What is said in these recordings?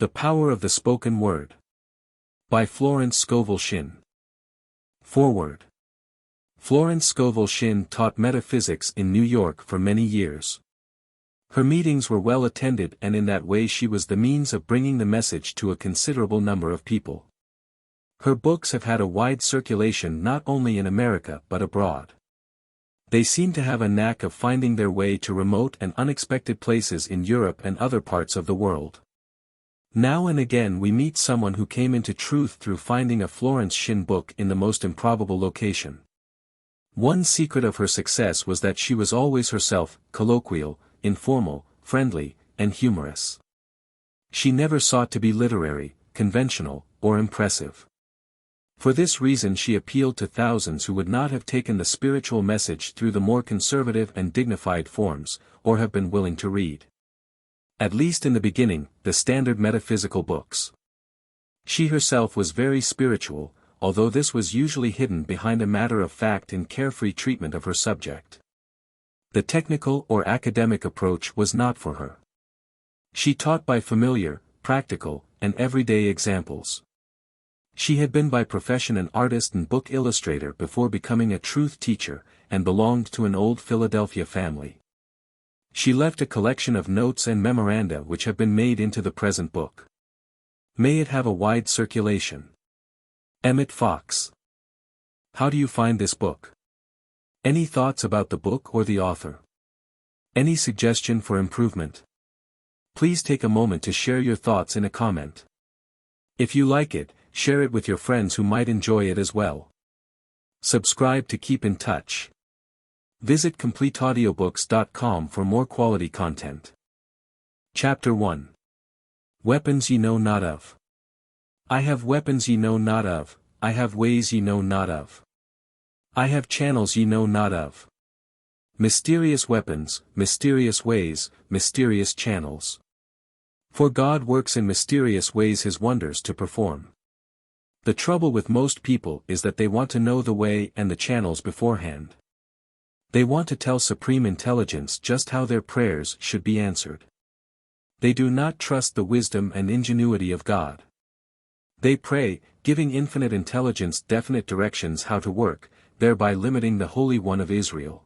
The Power of the Spoken Word. By Florence Scovel Shinn. Foreword. Florence Scovel Shinn taught metaphysics in New York for many years. Her meetings were well attended, and in that way she was the means of bringing the message to a considerable number of people. Her books have had a wide circulation not only in America but abroad. They seem to have a knack of finding their way to remote and unexpected places in Europe and other parts of the world. Now and again we meet someone who came into truth through finding a Florence Shinn book in the most improbable location. One secret of her success was that she was always herself, colloquial, informal, friendly, and humorous. She never sought to be literary, conventional, or impressive. For this reason she appealed to thousands who would not have taken the spiritual message through the more conservative and dignified forms, or have been willing to read, at least in the beginning, the standard metaphysical books. She herself was very spiritual, although this was usually hidden behind a matter-of-fact and carefree treatment of her subject. The technical or academic approach was not for her. She taught by familiar, practical, and everyday examples. She had been by profession an artist and book illustrator before becoming a truth teacher, and belonged to an old Philadelphia family. She left a collection of notes and memoranda which have been made into the present book. May it have a wide circulation. Emmett Fox. How do you find this book? Any thoughts about the book or the author? Any suggestion for improvement? Please take a moment to share your thoughts in a comment. If you like it, share it with your friends who might enjoy it as well. Subscribe to keep in touch. Visit CompleteAudiobooks.com for more quality content. Chapter 1. Weapons Ye Know Not Of. I have weapons ye know not of, I have ways ye know not of. I have channels ye know not of. Mysterious weapons, mysterious ways, mysterious channels. For God works in mysterious ways His wonders to perform. The trouble with most people is that they want to know the way and the channels beforehand. They want to tell Supreme Intelligence just how their prayers should be answered. They do not trust the wisdom and ingenuity of God. They pray, giving infinite intelligence definite directions how to work, thereby limiting the Holy One of Israel.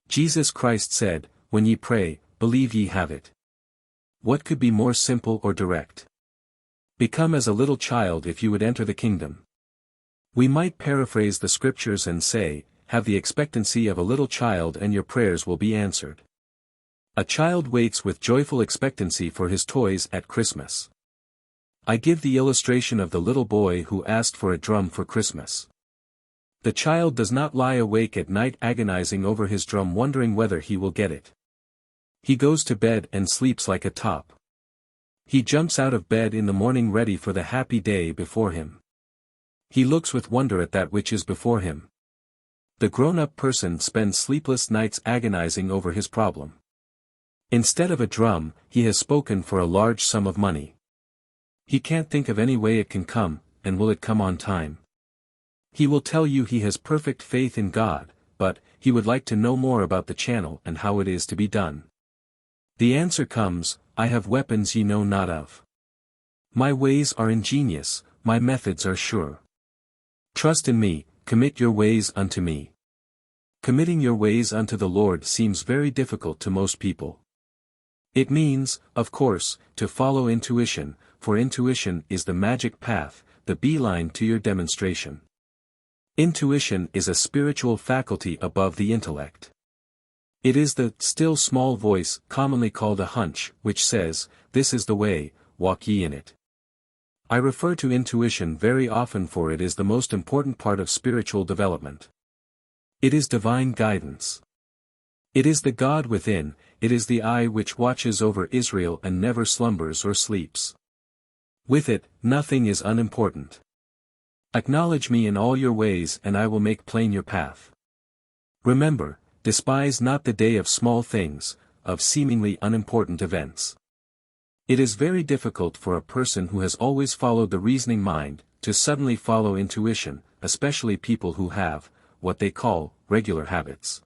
Jesus Christ said, "When ye pray, believe ye have it." What could be more simple or direct? Become as a little child if you would enter the kingdom. We might paraphrase the scriptures and say, have the expectancy of a little child and your prayers will be answered. A child waits with joyful expectancy for his toys at Christmas. I give the illustration of the little boy who asked for a drum for Christmas. The child does not lie awake at night agonizing over his drum wondering whether he will get it. He goes to bed and sleeps like a top. He jumps out of bed in the morning ready for the happy day before him. He looks with wonder at that which is before him. The grown-up person spends sleepless nights agonizing over his problem. Instead of a drum, he has spoken for a large sum of money. He can't think of any way it can come, and will it come on time? He will tell you he has perfect faith in God, but he would like to know more about the channel and how it is to be done. The answer comes, I have weapons ye know not of. My ways are ingenious, my methods are sure. Trust in me, commit your ways unto me. Committing your ways unto the Lord seems very difficult to most people. It means, of course, to follow intuition, for intuition is the magic path, the beeline to your demonstration. Intuition is a spiritual faculty above the intellect. It is the still small voice, commonly called a hunch, which says, "This is the way, walk ye in it." I refer to intuition very often for it is the most important part of spiritual development. It is divine guidance. It is the God within, it is the eye which watches over Israel and never slumbers or sleeps. With it, nothing is unimportant. Acknowledge me in all your ways and I will make plain your path. Remember, despise not the day of small things, of seemingly unimportant events. It is very difficult for a person who has always followed the reasoning mind, to suddenly follow intuition, especially people who have, what they call, regular habits.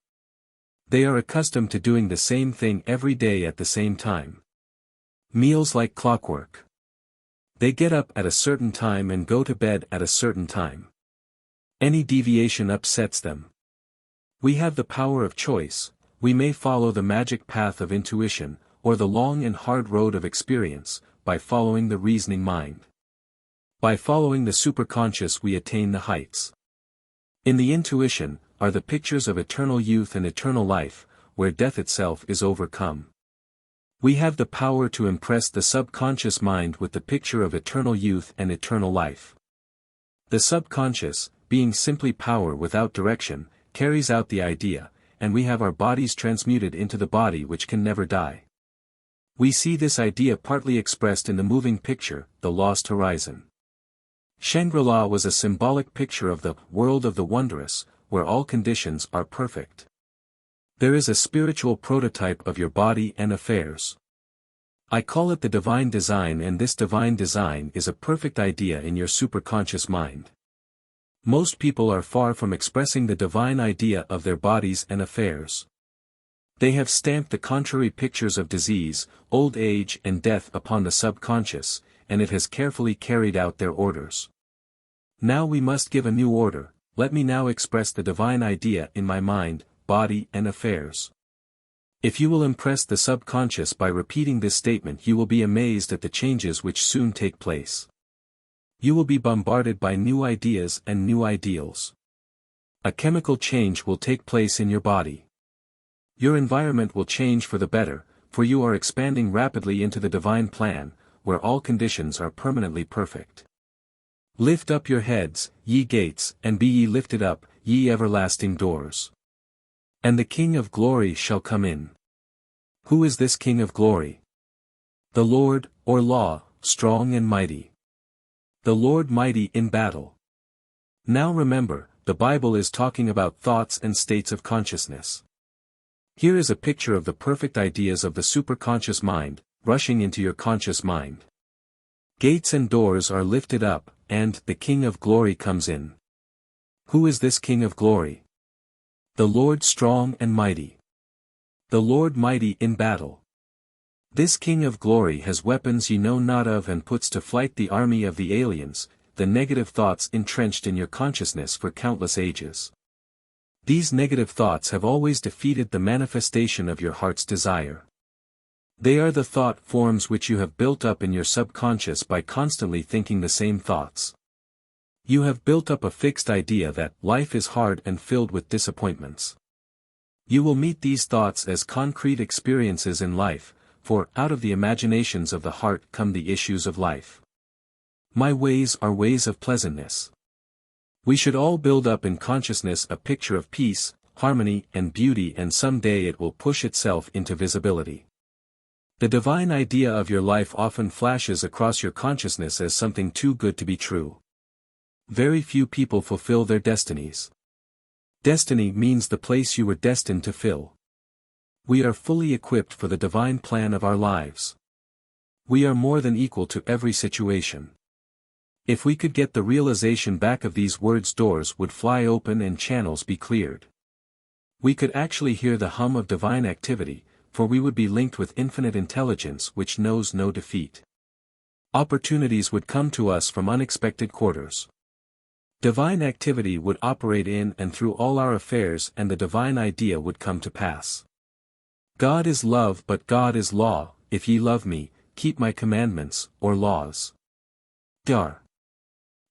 They are accustomed to doing the same thing every day at the same time. Meals like clockwork. They get up at a certain time and go to bed at a certain time. Any deviation upsets them. We have the power of choice. We may follow the magic path of intuition, or the long and hard road of experience, by following the reasoning mind. By following the superconscious we attain the heights. In the intuition, are the pictures of eternal youth and eternal life, where death itself is overcome. We have the power to impress the subconscious mind with the picture of eternal youth and eternal life. The subconscious, being simply power without direction, carries out the idea, and we have our bodies transmuted into the body which can never die. We see this idea partly expressed in the moving picture, The Lost Horizon. Shangri-La was a symbolic picture of the world of the wondrous, where all conditions are perfect. There is a spiritual prototype of your body and affairs. I call it the divine design, and this divine design is a perfect idea in your superconscious mind. Most people are far from expressing the divine idea of their bodies and affairs. They have stamped the contrary pictures of disease, old age and death upon the subconscious, and it has carefully carried out their orders. Now we must give a new order. Let me now express the divine idea in my mind, body and affairs. If you will impress the subconscious by repeating this statement, you will be amazed at the changes which soon take place. You will be bombarded by new ideas and new ideals. A chemical change will take place in your body. Your environment will change for the better, for you are expanding rapidly into the divine plan, where all conditions are permanently perfect. Lift up your heads, ye gates, and be ye lifted up, ye everlasting doors. And the King of glory shall come in. Who is this King of glory? The Lord, or Law, strong and mighty. The Lord mighty in battle. Now remember, the Bible is talking about thoughts and states of consciousness. Here is a picture of the perfect ideas of the superconscious mind, rushing into your conscious mind. Gates and doors are lifted up, and the King of glory comes in. Who is this King of glory? The Lord strong and mighty. The Lord mighty in battle. This King of glory has weapons you know not of and puts to flight the army of the aliens, the negative thoughts entrenched in your consciousness for countless ages. These negative thoughts have always defeated the manifestation of your heart's desire. They are the thought forms which you have built up in your subconscious by constantly thinking the same thoughts. You have built up a fixed idea that life is hard and filled with disappointments. You will meet these thoughts as concrete experiences in life, for out of the imaginations of the heart come the issues of life. My ways are ways of pleasantness. We should all build up in consciousness a picture of peace, harmony and beauty, and someday it will push itself into visibility. The divine idea of your life often flashes across your consciousness as something too good to be true. Very few people fulfill their destinies. Destiny means the place you were destined to fill. We are fully equipped for the divine plan of our lives. We are more than equal to every situation. If we could get the realization back of these words, doors would fly open and channels be cleared. We could actually hear the hum of divine activity, for we would be linked with infinite intelligence which knows no defeat. Opportunities would come to us from unexpected quarters. Divine activity would operate in and through all our affairs, and the divine idea would come to pass. God is love, but God is law. If ye love me, keep my commandments, or laws. Dar.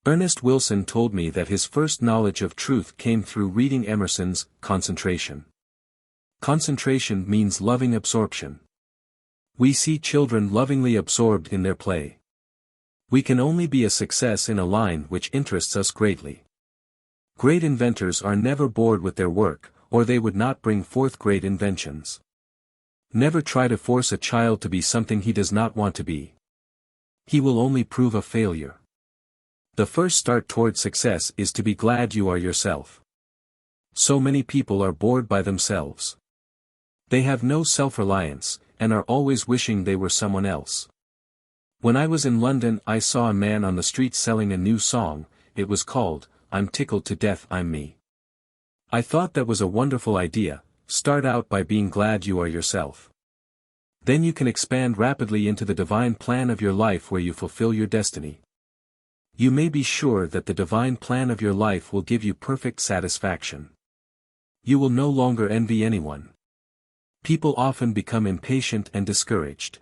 Ernest Wilson told me that his first knowledge of truth came through reading Emerson's Concentration. Concentration means loving absorption. We see children lovingly absorbed in their play. We can only be a success in a line which interests us greatly. Great inventors are never bored with their work, or they would not bring forth great inventions. Never try to force a child to be something he does not want to be. He will only prove a failure. The first start toward success is to be glad you are yourself. So many people are bored by themselves. They have no self-reliance, and are always wishing they were someone else. When I was in London, I saw a man on the street selling a new song. It was called, "I'm Tickled to Death I'm Me." I thought that was a wonderful idea. Start out by being glad you are yourself. Then you can expand rapidly into the divine plan of your life where you fulfill your destiny. You may be sure that the divine plan of your life will give you perfect satisfaction. You will no longer envy anyone. People often become impatient and discouraged.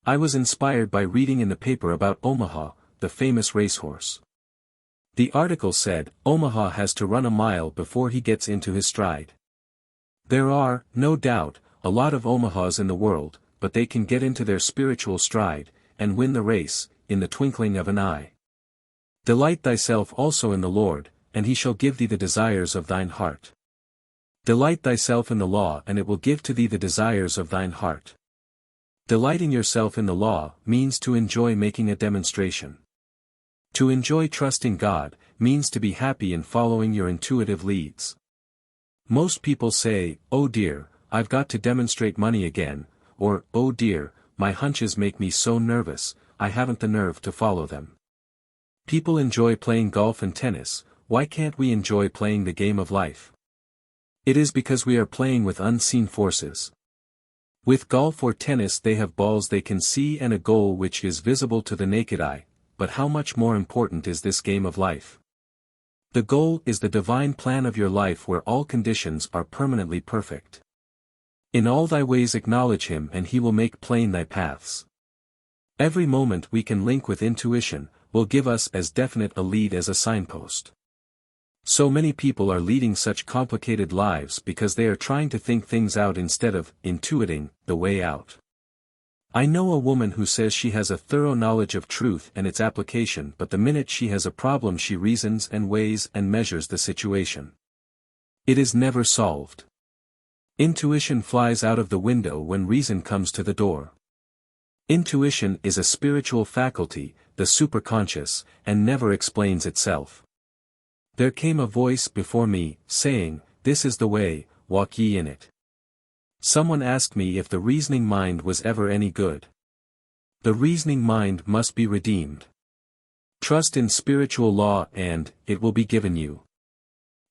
I was inspired by reading in the paper about Omaha, the famous racehorse. The article said, Omaha has to run a mile before he gets into his stride. There are, no doubt, a lot of Omahas in the world, but they can get into their spiritual stride, and win the race, in the twinkling of an eye. Delight thyself also in the Lord, and he shall give thee the desires of thine heart. Delight thyself in the law and it will give to thee the desires of thine heart. Delighting yourself in the law means to enjoy making a demonstration. To enjoy trusting God means to be happy in following your intuitive leads. Most people say, oh dear, I've got to demonstrate money again, or, oh dear, my hunches make me so nervous, I haven't the nerve to follow them. People enjoy playing golf and tennis, why can't we enjoy playing the game of life? It is because we are playing with unseen forces. With golf or tennis they have balls they can see and a goal which is visible to the naked eye, but how much more important is this game of life? The goal is the divine plan of your life where all conditions are permanently perfect. In all thy ways acknowledge him and he will make plain thy paths. Every moment we can link with intuition, will give us as definite a lead as a signpost. So many people are leading such complicated lives because they are trying to think things out instead of intuiting the way out. I know a woman who says she has a thorough knowledge of truth and its application, but the minute she has a problem she reasons and weighs and measures the situation. It is never solved. Intuition flies out of the window when reason comes to the door. Intuition is a spiritual faculty, the superconscious, and never explains itself. There came a voice before me, saying, this is the way, walk ye in it. Someone asked me if the reasoning mind was ever any good. The reasoning mind must be redeemed. Trust in spiritual law and, it will be given you.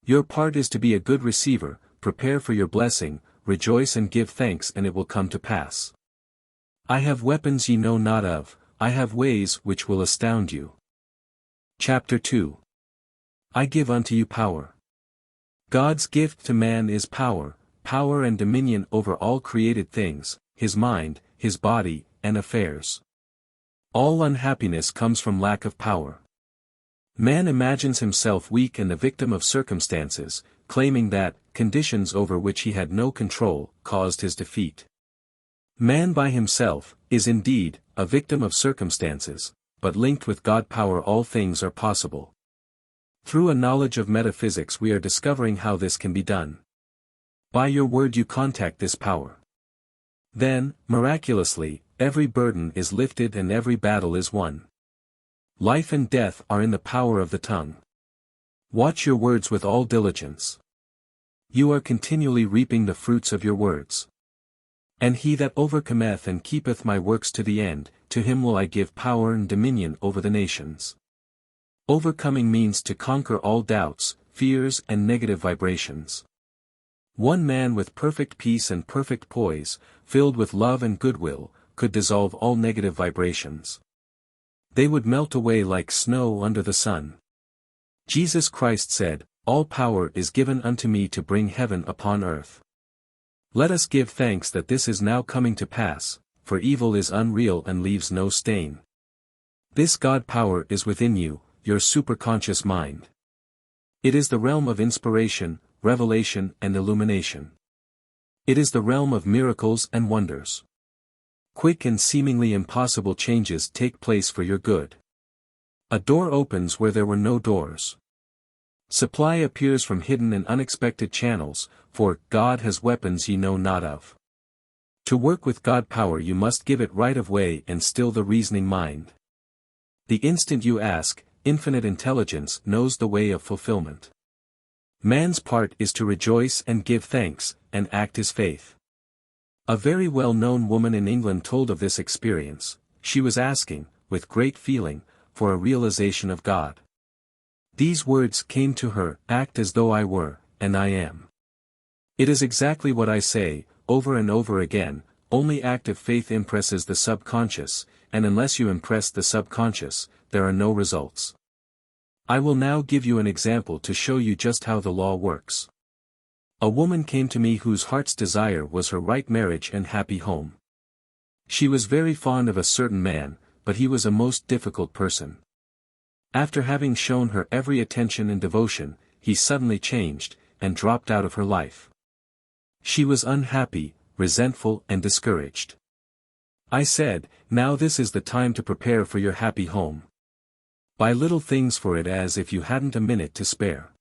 Your part is to be a good receiver, prepare for your blessing, rejoice and give thanks and it will come to pass. I have weapons ye know not of, I have ways which will astound you. Chapter 2. I give unto you power. God's gift to man is power, power and dominion over all created things, his mind, his body, and affairs. All unhappiness comes from lack of power. Man imagines himself weak and the victim of circumstances, claiming that, conditions over which he had no control, caused his defeat. Man by himself, is indeed, a victim of circumstances, but linked with God power all things are possible. Through a knowledge of metaphysics we are discovering how this can be done. By your word you contact this power. Then, miraculously, every burden is lifted and every battle is won. Life and death are in the power of the tongue. Watch your words with all diligence. You are continually reaping the fruits of your words. And he that overcometh and keepeth my works to the end, to him will I give power and dominion over the nations. Overcoming means to conquer all doubts, fears and negative vibrations. One man with perfect peace and perfect poise, filled with love and goodwill, could dissolve all negative vibrations. They would melt away like snow under the sun. Jesus Christ said, all power is given unto me to bring heaven upon earth. Let us give thanks that this is now coming to pass, for evil is unreal and leaves no stain. This God power is within you, your superconscious mind. It is the realm of inspiration, revelation and illumination. It is the realm of miracles and wonders. Quick and seemingly impossible changes take place for your good. A door opens where there were no doors. Supply appears from hidden and unexpected channels, for God has weapons ye know not of. To work with God power you must give it right of way and still the reasoning mind. The instant you ask, infinite intelligence knows the way of fulfillment. Man's part is to rejoice and give thanks, and act his faith. A very well-known woman in England told of this experience. She was asking, with great feeling, for a realization of God. These words came to her, act as though I were, and I am. It is exactly what I say, over and over again, only active faith impresses the subconscious, and unless you impress the subconscious, there are no results. I will now give you an example to show you just how the law works. A woman came to me whose heart's desire was her right marriage and happy home. She was very fond of a certain man, but he was a most difficult person. After having shown her every attention and devotion, he suddenly changed, and dropped out of her life. She was unhappy, resentful and discouraged. I said, "Now this is the time to prepare for your happy home. Buy little things for it as if you hadn't a minute to spare."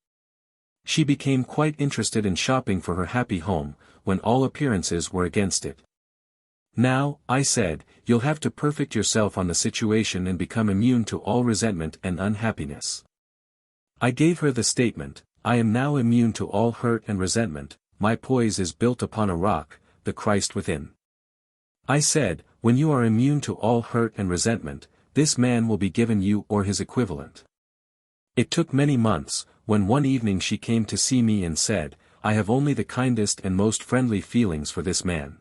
She became quite interested in shopping for her happy home, when all appearances were against it. "Now," I said, "you'll have to perfect yourself on the situation and become immune to all resentment and unhappiness." I gave her the statement, "I am now immune to all hurt and resentment, my poise is built upon a rock, the Christ within." I said, "When you are immune to all hurt and resentment, this man will be given you or his equivalent." It took many months, when one evening she came to see me and said, "I have only the kindest and most friendly feelings for this man.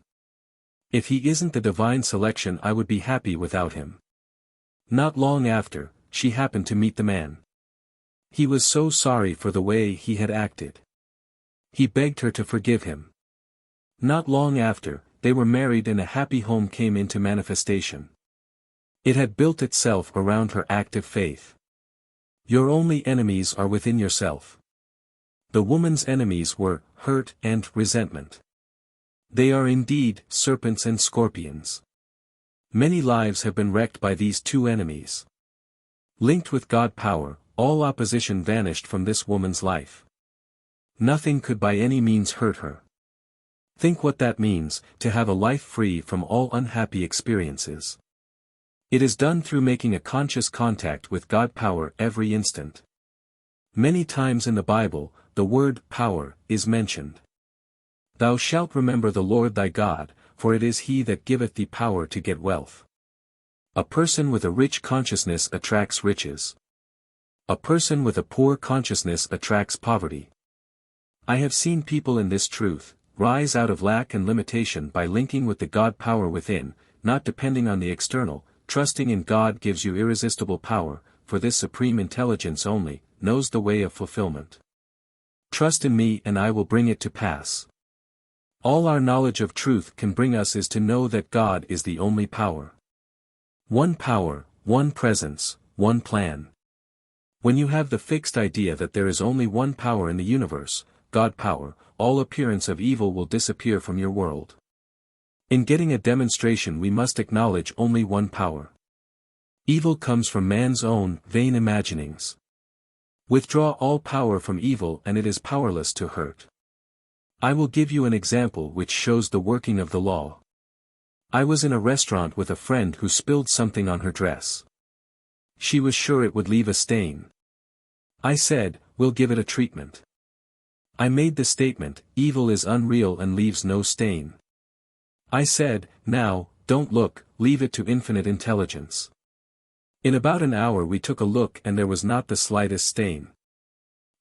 If he isn't the divine selection I would be happy without him." Not long after, she happened to meet the man. He was so sorry for the way he had acted. He begged her to forgive him. Not long after, they were married and a happy home came into manifestation. It had built itself around her active faith. Your only enemies are within yourself. The woman's enemies were hurt and resentment. They are indeed serpents and scorpions. Many lives have been wrecked by these two enemies. Linked with God power, all opposition vanished from this woman's life. Nothing could by any means hurt her. Think what that means, to have a life free from all unhappy experiences. It is done through making a conscious contact with God power every instant. Many times in the Bible, the word power is mentioned. Thou shalt remember the Lord thy God, for it is he that giveth thee power to get wealth. A person with a rich consciousness attracts riches. A person with a poor consciousness attracts poverty. I have seen people in this truth rise out of lack and limitation by linking with the God power within, not depending on the external. Trusting in God gives you irresistible power, for this supreme intelligence only knows the way of fulfillment. Trust in me and I will bring it to pass. All our knowledge of truth can bring us is to know that God is the only power. One power, one presence, one plan. When you have the fixed idea that there is only one power in the universe, God power, all appearance of evil will disappear from your world. In getting a demonstration we must acknowledge only one power. Evil comes from man's own vain imaginings. Withdraw all power from evil and it is powerless to hurt. I will give you an example which shows the working of the law. I was in a restaurant with a friend who spilled something on her dress. She was sure it would leave a stain. I said, "We'll give it a treatment." I made the statement, "Evil is unreal and leaves no stain." I said, "Now, don't look, leave it to infinite intelligence." In about an hour we took a look and there was not the slightest stain.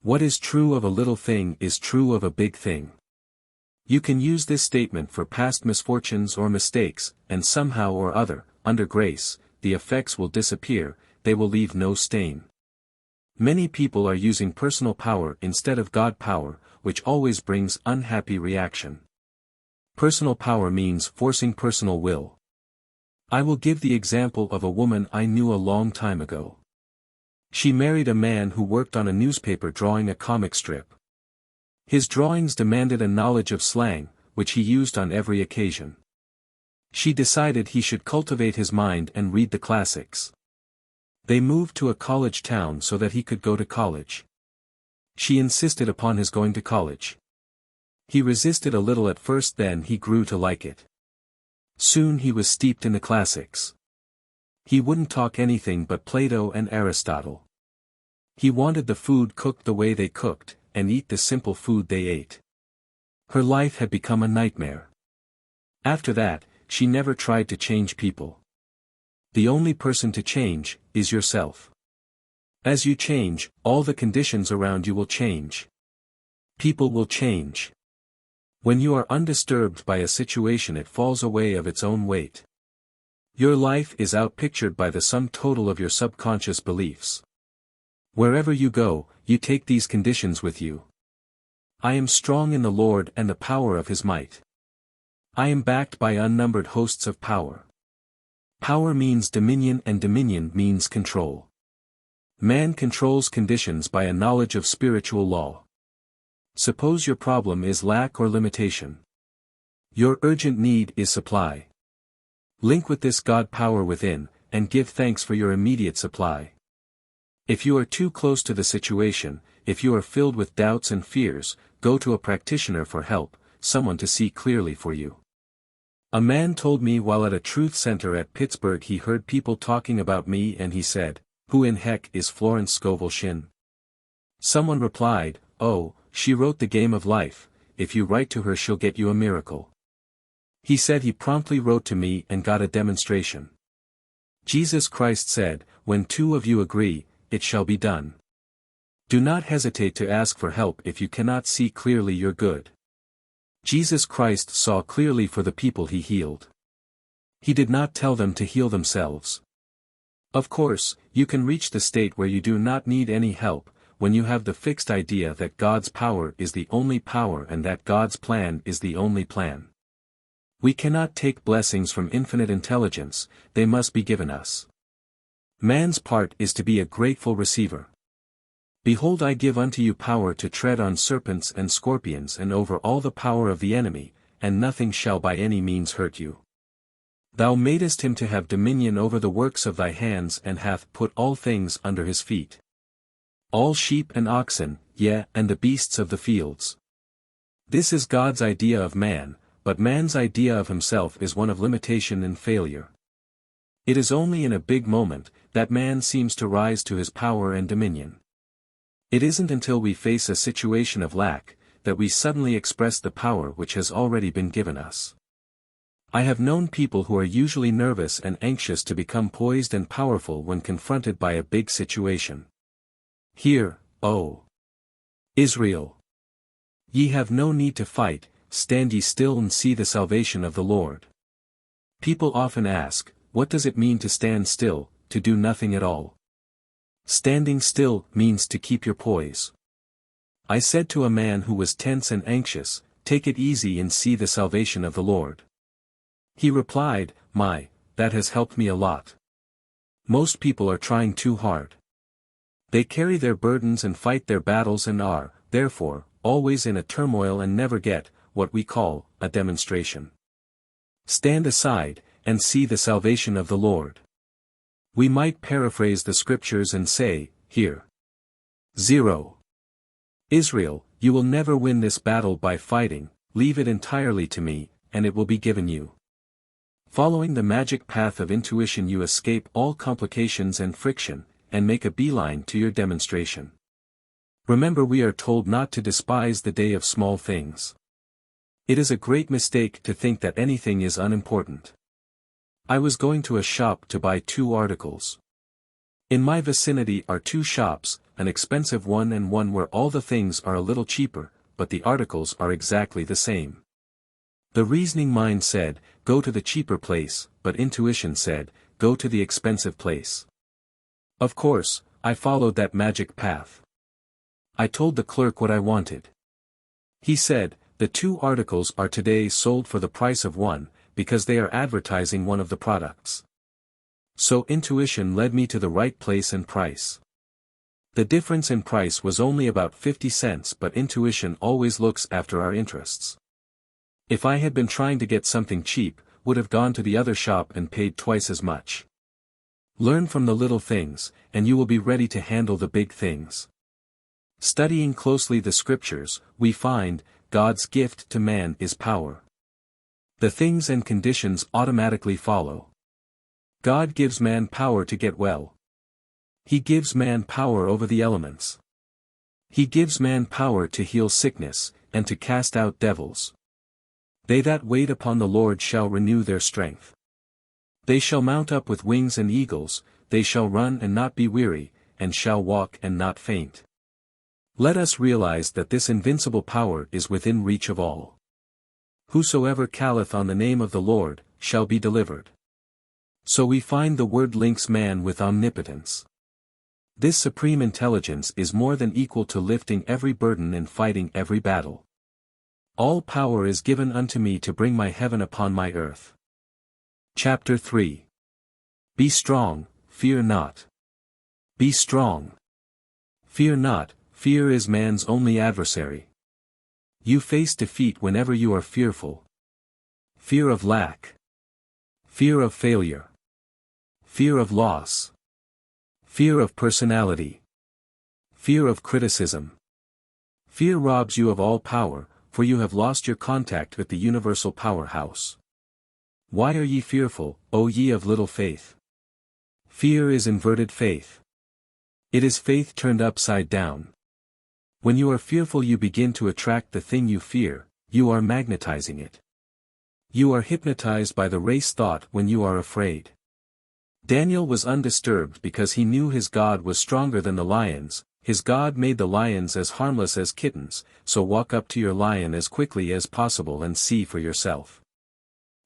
What is true of a little thing is true of a big thing. You can use this statement for past misfortunes or mistakes, and somehow or other, under grace, the effects will disappear, they will leave no stain. Many people are using personal power instead of God power, which always brings unhappy reaction. Personal power means forcing personal will. I will give the example of a woman I knew a long time ago. She married a man who worked on a newspaper drawing a comic strip. His drawings demanded a knowledge of slang, which he used on every occasion. She decided he should cultivate his mind and read the classics. They moved to a college town so that he could go to college. She insisted upon his going to college. He resisted a little at first, then he grew to like it. Soon he was steeped in the classics. He wouldn't talk anything but Plato and Aristotle. He wanted the food cooked the way they cooked, and eat the simple food they ate. Her life had become a nightmare. After that, she never tried to change people. The only person to change is yourself. As you change, all the conditions around you will change. People will change. When you are undisturbed by a situation, it falls away of its own weight. Your life is outpictured by the sum total of your subconscious beliefs. Wherever you go, you take these conditions with you. I am strong in the Lord and the power of his might. I am backed by unnumbered hosts of power. Power means dominion, and dominion means control. Man controls conditions by a knowledge of spiritual law. Suppose your problem is lack or limitation. Your urgent need is supply. Link with this God power within, and give thanks for your immediate supply. If you are too close to the situation, if you are filled with doubts and fears, go to a practitioner for help, someone to see clearly for you. A man told me while at a truth center at Pittsburgh he heard people talking about me and he said, "Who in heck is Florence Scovel Shinn?" Someone replied, "Oh, she wrote The Game of Life, if you write to her she'll get you a miracle." He said he promptly wrote to me and got a demonstration. Jesus Christ said, "When two of you agree, it shall be done." Do not hesitate to ask for help if you cannot see clearly you're good. Jesus Christ saw clearly for the people he healed. He did not tell them to heal themselves. Of course, you can reach the state where you do not need any help, when you have the fixed idea that God's power is the only power and that God's plan is the only plan. We cannot take blessings from infinite intelligence, they must be given us. Man's part is to be a grateful receiver. Behold, I give unto you power to tread on serpents and scorpions and over all the power of the enemy, and nothing shall by any means hurt you. Thou madest him to have dominion over the works of thy hands, and hath put all things under his feet. All sheep and oxen, yea, and the beasts of the fields. This is God's idea of man, but man's idea of himself is one of limitation and failure. It is only in a big moment that man seems to rise to his power and dominion. It isn't until we face a situation of lack that we suddenly express the power which has already been given us. I have known people who are usually nervous and anxious to become poised and powerful when confronted by a big situation. Hear, O Israel! Ye have no need to fight, stand ye still and see the salvation of the Lord. People often ask, what does it mean to stand still, to do nothing at all? Standing still means to keep your poise. I said to a man who was tense and anxious, take it easy and see the salvation of the Lord. He replied, that has helped me a lot. Most people are trying too hard. They carry their burdens and fight their battles and are, therefore, always in a turmoil and never get, what we call, a demonstration. Stand aside, and see the salvation of the Lord. We might paraphrase the scriptures and say, Hear. 0. Israel, you will never win this battle by fighting, leave it entirely to me, and it will be given you. Following the magic path of intuition you escape all complications and friction, and make a beeline to your demonstration. Remember, we are told not to despise the day of small things. It is a great mistake to think that anything is unimportant. I was going to a shop to buy 2 articles. In my vicinity are 2 shops, an expensive one and one where all the things are a little cheaper, but the articles are exactly the same. The reasoning mind said, go to the cheaper place, but intuition said, go to the expensive place. Of course, I followed that magic path. I told the clerk what I wanted. He said, the 2 articles are today sold for the price of one, because they are advertising one of the products. So intuition led me to the right place and price. The difference in price was only about 50 cents, but intuition always looks after our interests. If I had been trying to get something cheap, would have gone to the other shop and paid twice as much. Learn from the little things, and you will be ready to handle the big things. Studying closely the scriptures, we find, God's gift to man is power. The things and conditions automatically follow. God gives man power to get well. He gives man power over the elements. He gives man power to heal sickness, and to cast out devils. They that wait upon the Lord shall renew their strength. They shall mount up with wings and eagles, they shall run and not be weary, and shall walk and not faint. Let us realize that this invincible power is within reach of all. Whosoever calleth on the name of the Lord, shall be delivered. So we find the word links man with omnipotence. This supreme intelligence is more than equal to lifting every burden and fighting every battle. All power is given unto me to bring my heaven upon my earth. Chapter 3. Be strong, fear not. Be strong. Fear not, fear is man's only adversary. You face defeat whenever you are fearful. Fear of lack. Fear of failure. Fear of loss. Fear of personality. Fear of criticism. Fear robs you of all power, for you have lost your contact with the universal powerhouse. Why are ye fearful, O ye of little faith? Fear is inverted faith. It is faith turned upside down. When you are fearful you begin to attract the thing you fear, you are magnetizing it. You are hypnotized by the race thought when you are afraid. Daniel was undisturbed because he knew his God was stronger than the lions. His God made the lions as harmless as kittens, so walk up to your lion as quickly as possible and see for yourself.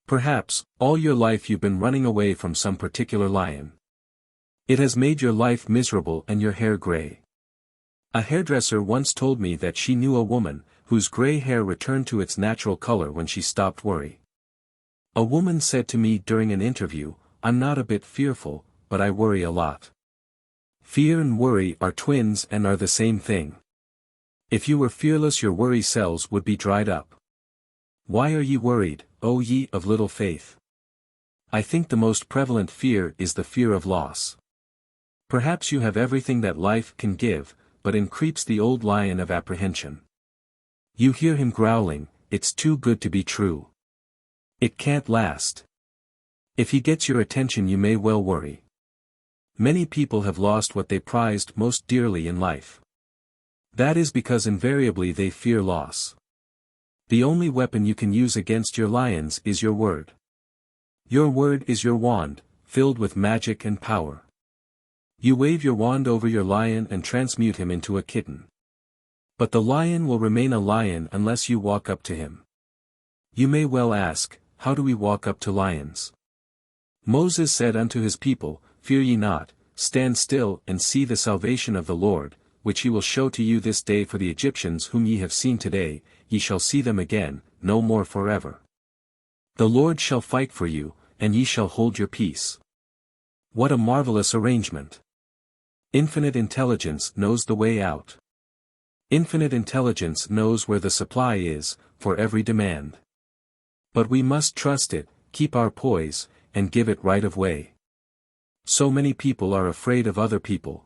Perhaps, all your life you've been running away from some particular lion. It has made your life miserable and your hair gray. A hairdresser once told me that she knew a woman, whose gray hair returned to its natural color when she stopped worry. A woman said to me during an interview, "I'm not a bit fearful, but I worry a lot." Fear and worry are twins and are the same thing. If you were fearless your worry cells would be dried up. Why are ye worried, O ye of little faith? I think the most prevalent fear is the fear of loss. Perhaps you have everything that life can give, but in creeps the old lion of apprehension. You hear him growling, "It's too good to be true. It can't last." If he gets your attention you may well worry. Many people have lost what they prized most dearly in life. That is because invariably they fear loss. The only weapon you can use against your lions is your word. Your word is your wand, filled with magic and power. You wave your wand over your lion and transmute him into a kitten. But the lion will remain a lion unless you walk up to him. You may well ask, how do we walk up to lions? Moses said unto his people, "Fear ye not, stand still and see the salvation of the Lord, which he will show to you this day, for the Egyptians whom ye have seen today, ye shall see them again, no more forever. The Lord shall fight for you, and ye shall hold your peace." What a marvelous arrangement! Infinite intelligence knows the way out. Infinite intelligence knows where the supply is, for every demand. But we must trust it, keep our poise, and give it right of way. So many people are afraid of other people.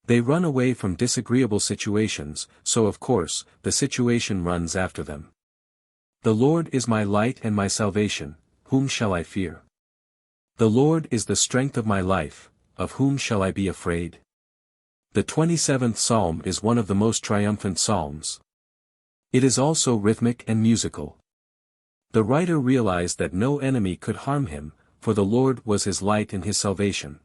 They run away from disagreeable situations, so of course, the situation runs after them. The Lord is my light and my salvation, whom shall I fear? The Lord is the strength of my life, of whom shall I be afraid? The 27th Psalm is one of the most triumphant psalms. It is also rhythmic and musical. The writer realized that no enemy could harm him, for the Lord was his light and his salvation.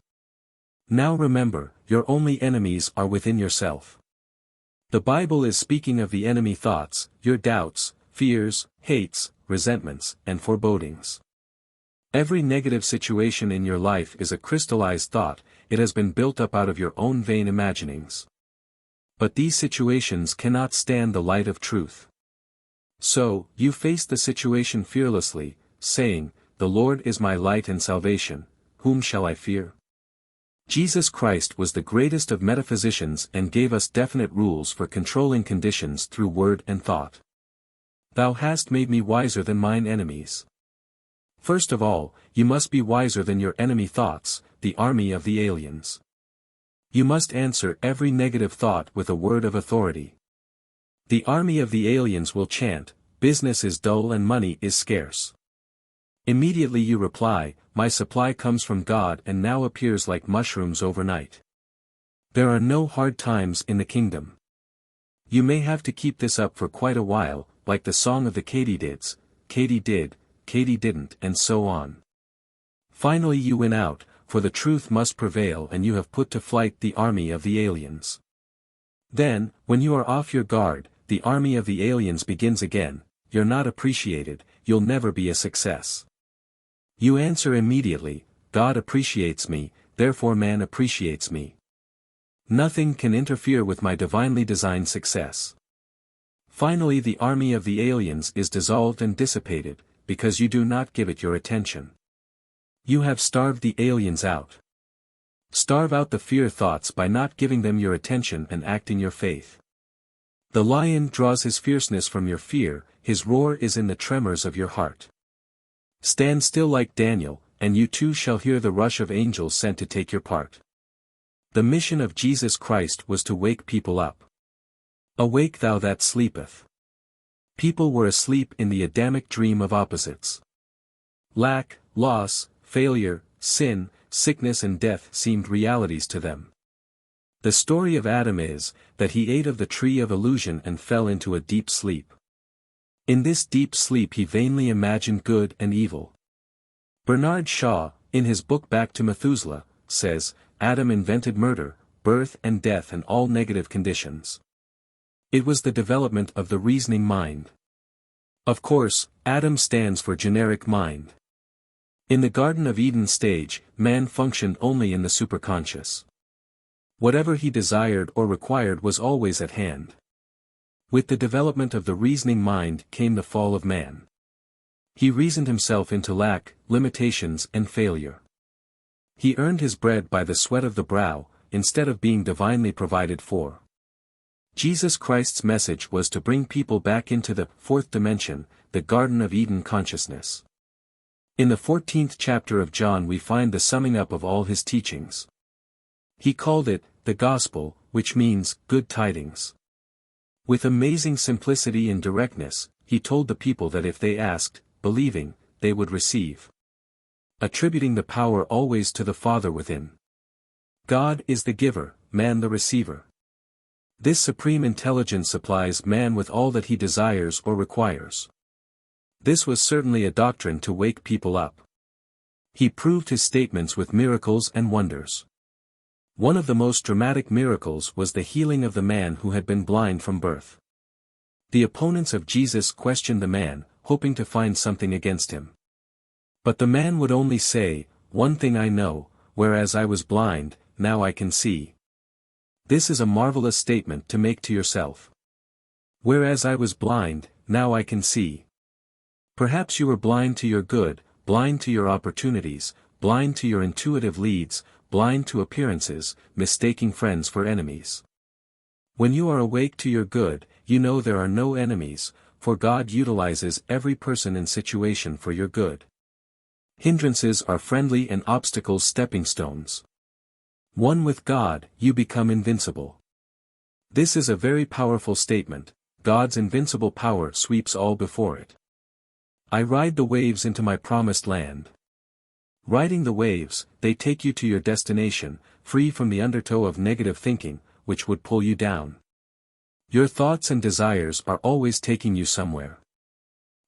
Now remember, your only enemies are within yourself. The Bible is speaking of the enemy thoughts, your doubts, fears, hates, resentments, and forebodings. Every negative situation in your life is a crystallized thought, it has been built up out of your own vain imaginings. But these situations cannot stand the light of truth. So, you face the situation fearlessly, saying, "The Lord is my light and salvation, whom shall I fear?" Jesus Christ was the greatest of metaphysicians and gave us definite rules for controlling conditions through word and thought. "Thou hast made me wiser than mine enemies." First of all, you must be wiser than your enemy thoughts, the army of the aliens. You must answer every negative thought with a word of authority. The army of the aliens will chant, "Business is dull and money is scarce." Immediately you reply, "My supply comes from God and now appears like mushrooms overnight." There are no hard times in the kingdom. You may have to keep this up for quite a while, like the song of the katydids, Katy did, Katy didn't, and so on. Finally you win out, for the truth must prevail and you have put to flight the army of the aliens. Then, when you are off your guard, the army of the aliens begins again, you're not appreciated, you'll never be a success. You answer immediately, God appreciates me, therefore man appreciates me. Nothing can interfere with my divinely designed success. Finally, the army of the aliens is dissolved and dissipated, because you do not give it your attention. You have starved the aliens out. Starve out the fear thoughts by not giving them your attention and act in your faith. The lion draws his fierceness from your fear, his roar is in the tremors of your heart. Stand still like Daniel, and you too shall hear the rush of angels sent to take your part. The mission of Jesus Christ was to wake people up. Awake thou that sleepeth. People were asleep in the Adamic dream of opposites. Lack, loss, failure, sin, sickness and death seemed realities to them. The story of Adam is, that he ate of the tree of illusion and fell into a deep sleep. In this deep sleep he vainly imagined good and evil. Bernard Shaw, in his book Back to Methuselah, says, Adam invented murder, birth and death and all negative conditions. It was the development of the reasoning mind. Of course, Adam stands for generic mind. In the Garden of Eden stage, man functioned only in the superconscious. Whatever he desired or required was always at hand. With the development of the reasoning mind came the fall of man. He reasoned himself into lack, limitations and failure. He earned his bread by the sweat of the brow, instead of being divinely provided for. Jesus Christ's message was to bring people back into the fourth dimension, the Garden of Eden consciousness. In the 14th chapter of John we find the summing up of all his teachings. He called it, the Gospel, which means, good tidings. With amazing simplicity and directness, he told the people that if they asked, believing, they would receive. Attributing the power always to the Father within. God is the giver, man the receiver. This supreme intelligence supplies man with all that he desires or requires. This was certainly a doctrine to wake people up. He proved his statements with miracles and wonders. One of the most dramatic miracles was the healing of the man who had been blind from birth. The opponents of Jesus questioned the man, hoping to find something against him. But the man would only say, "One thing I know, whereas I was blind, now I can see." This is a marvelous statement to make to yourself. Whereas I was blind, now I can see. Perhaps you were blind to your good, blind to your opportunities, blind to your intuitive leads, blind to appearances, mistaking friends for enemies. When you are awake to your good, you know there are no enemies, for God utilizes every person and situation for your good. Hindrances are friendly and obstacles stepping stones. One with God, you become invincible. This is a very powerful statement. God's invincible power sweeps all before it. I ride the waves into my promised land. Riding the waves, they take you to your destination, free from the undertow of negative thinking, which would pull you down. Your thoughts and desires are always taking you somewhere.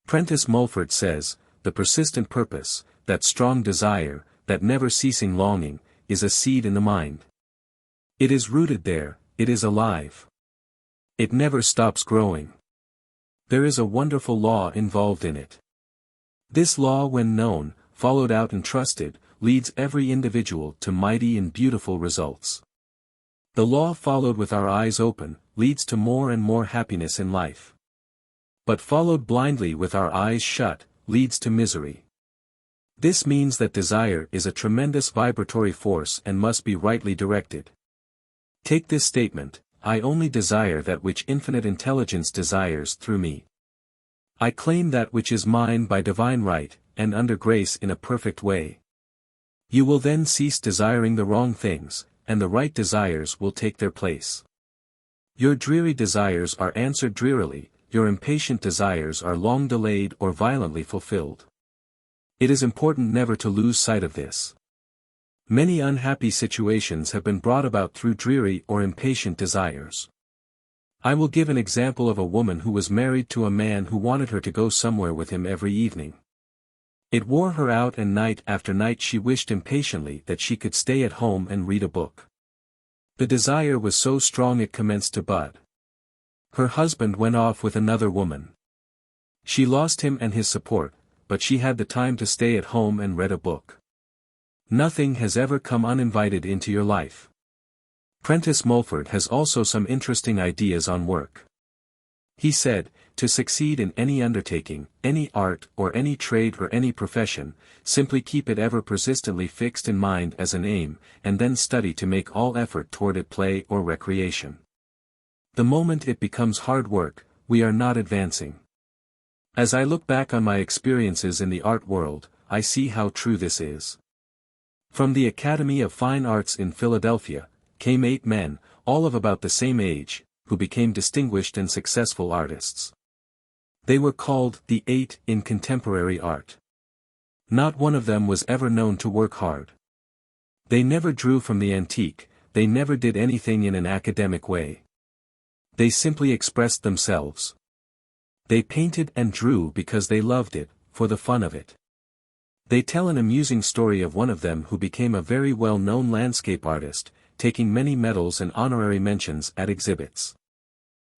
Prentice Mulford says, the persistent purpose, that strong desire, that never-ceasing longing, is a seed in the mind. It is rooted there, it is alive. It never stops growing. There is a wonderful law involved in it. This law, when known, followed out and trusted, leads every individual to mighty and beautiful results. The law followed with our eyes open, leads to more and more happiness in life. But followed blindly with our eyes shut, leads to misery. This means that desire is a tremendous vibratory force and must be rightly directed. Take this statement, I only desire that which infinite intelligence desires through me. I claim that which is mine by divine right, and under grace in a perfect way. You will then cease desiring the wrong things, and the right desires will take their place. Your dreary desires are answered drearily, your impatient desires are long delayed or violently fulfilled. It is important never to lose sight of this. Many unhappy situations have been brought about through dreary or impatient desires. I will give an example of a woman who was married to a man who wanted her to go somewhere with him every evening. It wore her out, and night after night she wished impatiently that she could stay at home and read a book. The desire was so strong it commenced to bud. Her husband went off with another woman. She lost him and his support, but she had the time to stay at home and read a book. Nothing has ever come uninvited into your life. Prentice Mulford has also some interesting ideas on work. He said, to succeed in any undertaking, any art or any trade or any profession, simply keep it ever persistently fixed in mind as an aim, and then study to make all effort toward it play or recreation. The moment it becomes hard work, we are not advancing. As I look back on my experiences in the art world, I see how true this is. From the Academy of Fine Arts in Philadelphia, came 8 men, all of about the same age, who became distinguished and successful artists. They were called the 8 in contemporary art. Not one of them was ever known to work hard. They never drew from the antique, they never did anything in an academic way. They simply expressed themselves. They painted and drew because they loved it, for the fun of it. They tell an amusing story of one of them who became a very well-known landscape artist, taking many medals and honorary mentions at exhibits.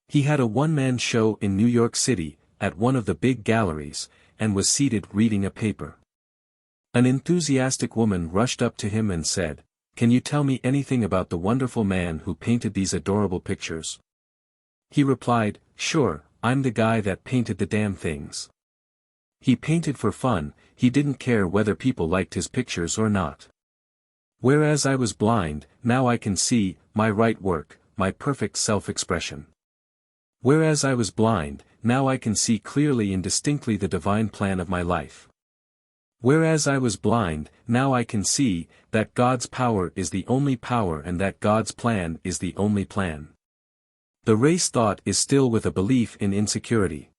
He had a one-man show in New York City, at one of the big galleries, and was seated reading a paper. An enthusiastic woman rushed up to him and said, "Can you tell me anything about the wonderful man who painted these adorable pictures?" He replied, "Sure, I'm the guy that painted the damn things. He painted for fun, he didn't care whether people liked his pictures or not. Whereas I was blind, now I can see, my right work, my perfect self-expression. Whereas I was blind, now I can see clearly and distinctly the divine plan of my life. Whereas I was blind, now I can see, that God's power is the only power and that God's plan is the only plan. The race thought is still with a belief in insecurity.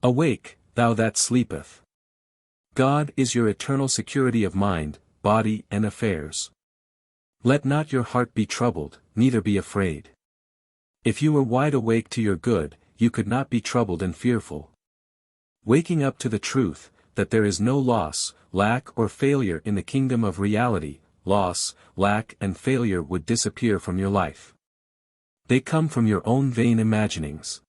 Awake, thou that sleepeth. God is your eternal security of mind, body and affairs. Let not your heart be troubled, neither be afraid. If you were wide awake to your good, you could not be troubled and fearful. Waking up to the truth, that there is no loss, lack or failure in the kingdom of reality, loss, lack and failure would disappear from your life. They come from your own vain imaginings.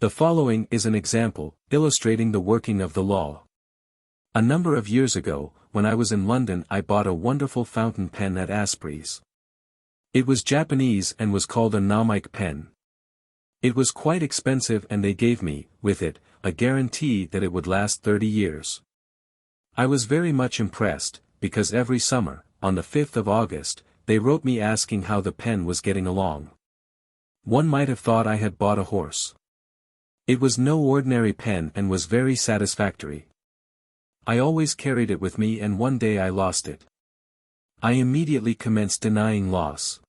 The following is an example, illustrating the working of the law. A number of years ago, when I was in London, I bought a wonderful fountain pen at Asprey's. It was Japanese and was called a Namike pen. It was quite expensive and they gave me, with it, a guarantee that it would last 30 years. I was very much impressed, because every summer, on the 5th of August, they wrote me asking how the pen was getting along. One might have thought I had bought a horse. It was no ordinary pen and was very satisfactory. I always carried it with me and one day I lost it. I immediately commenced denying loss.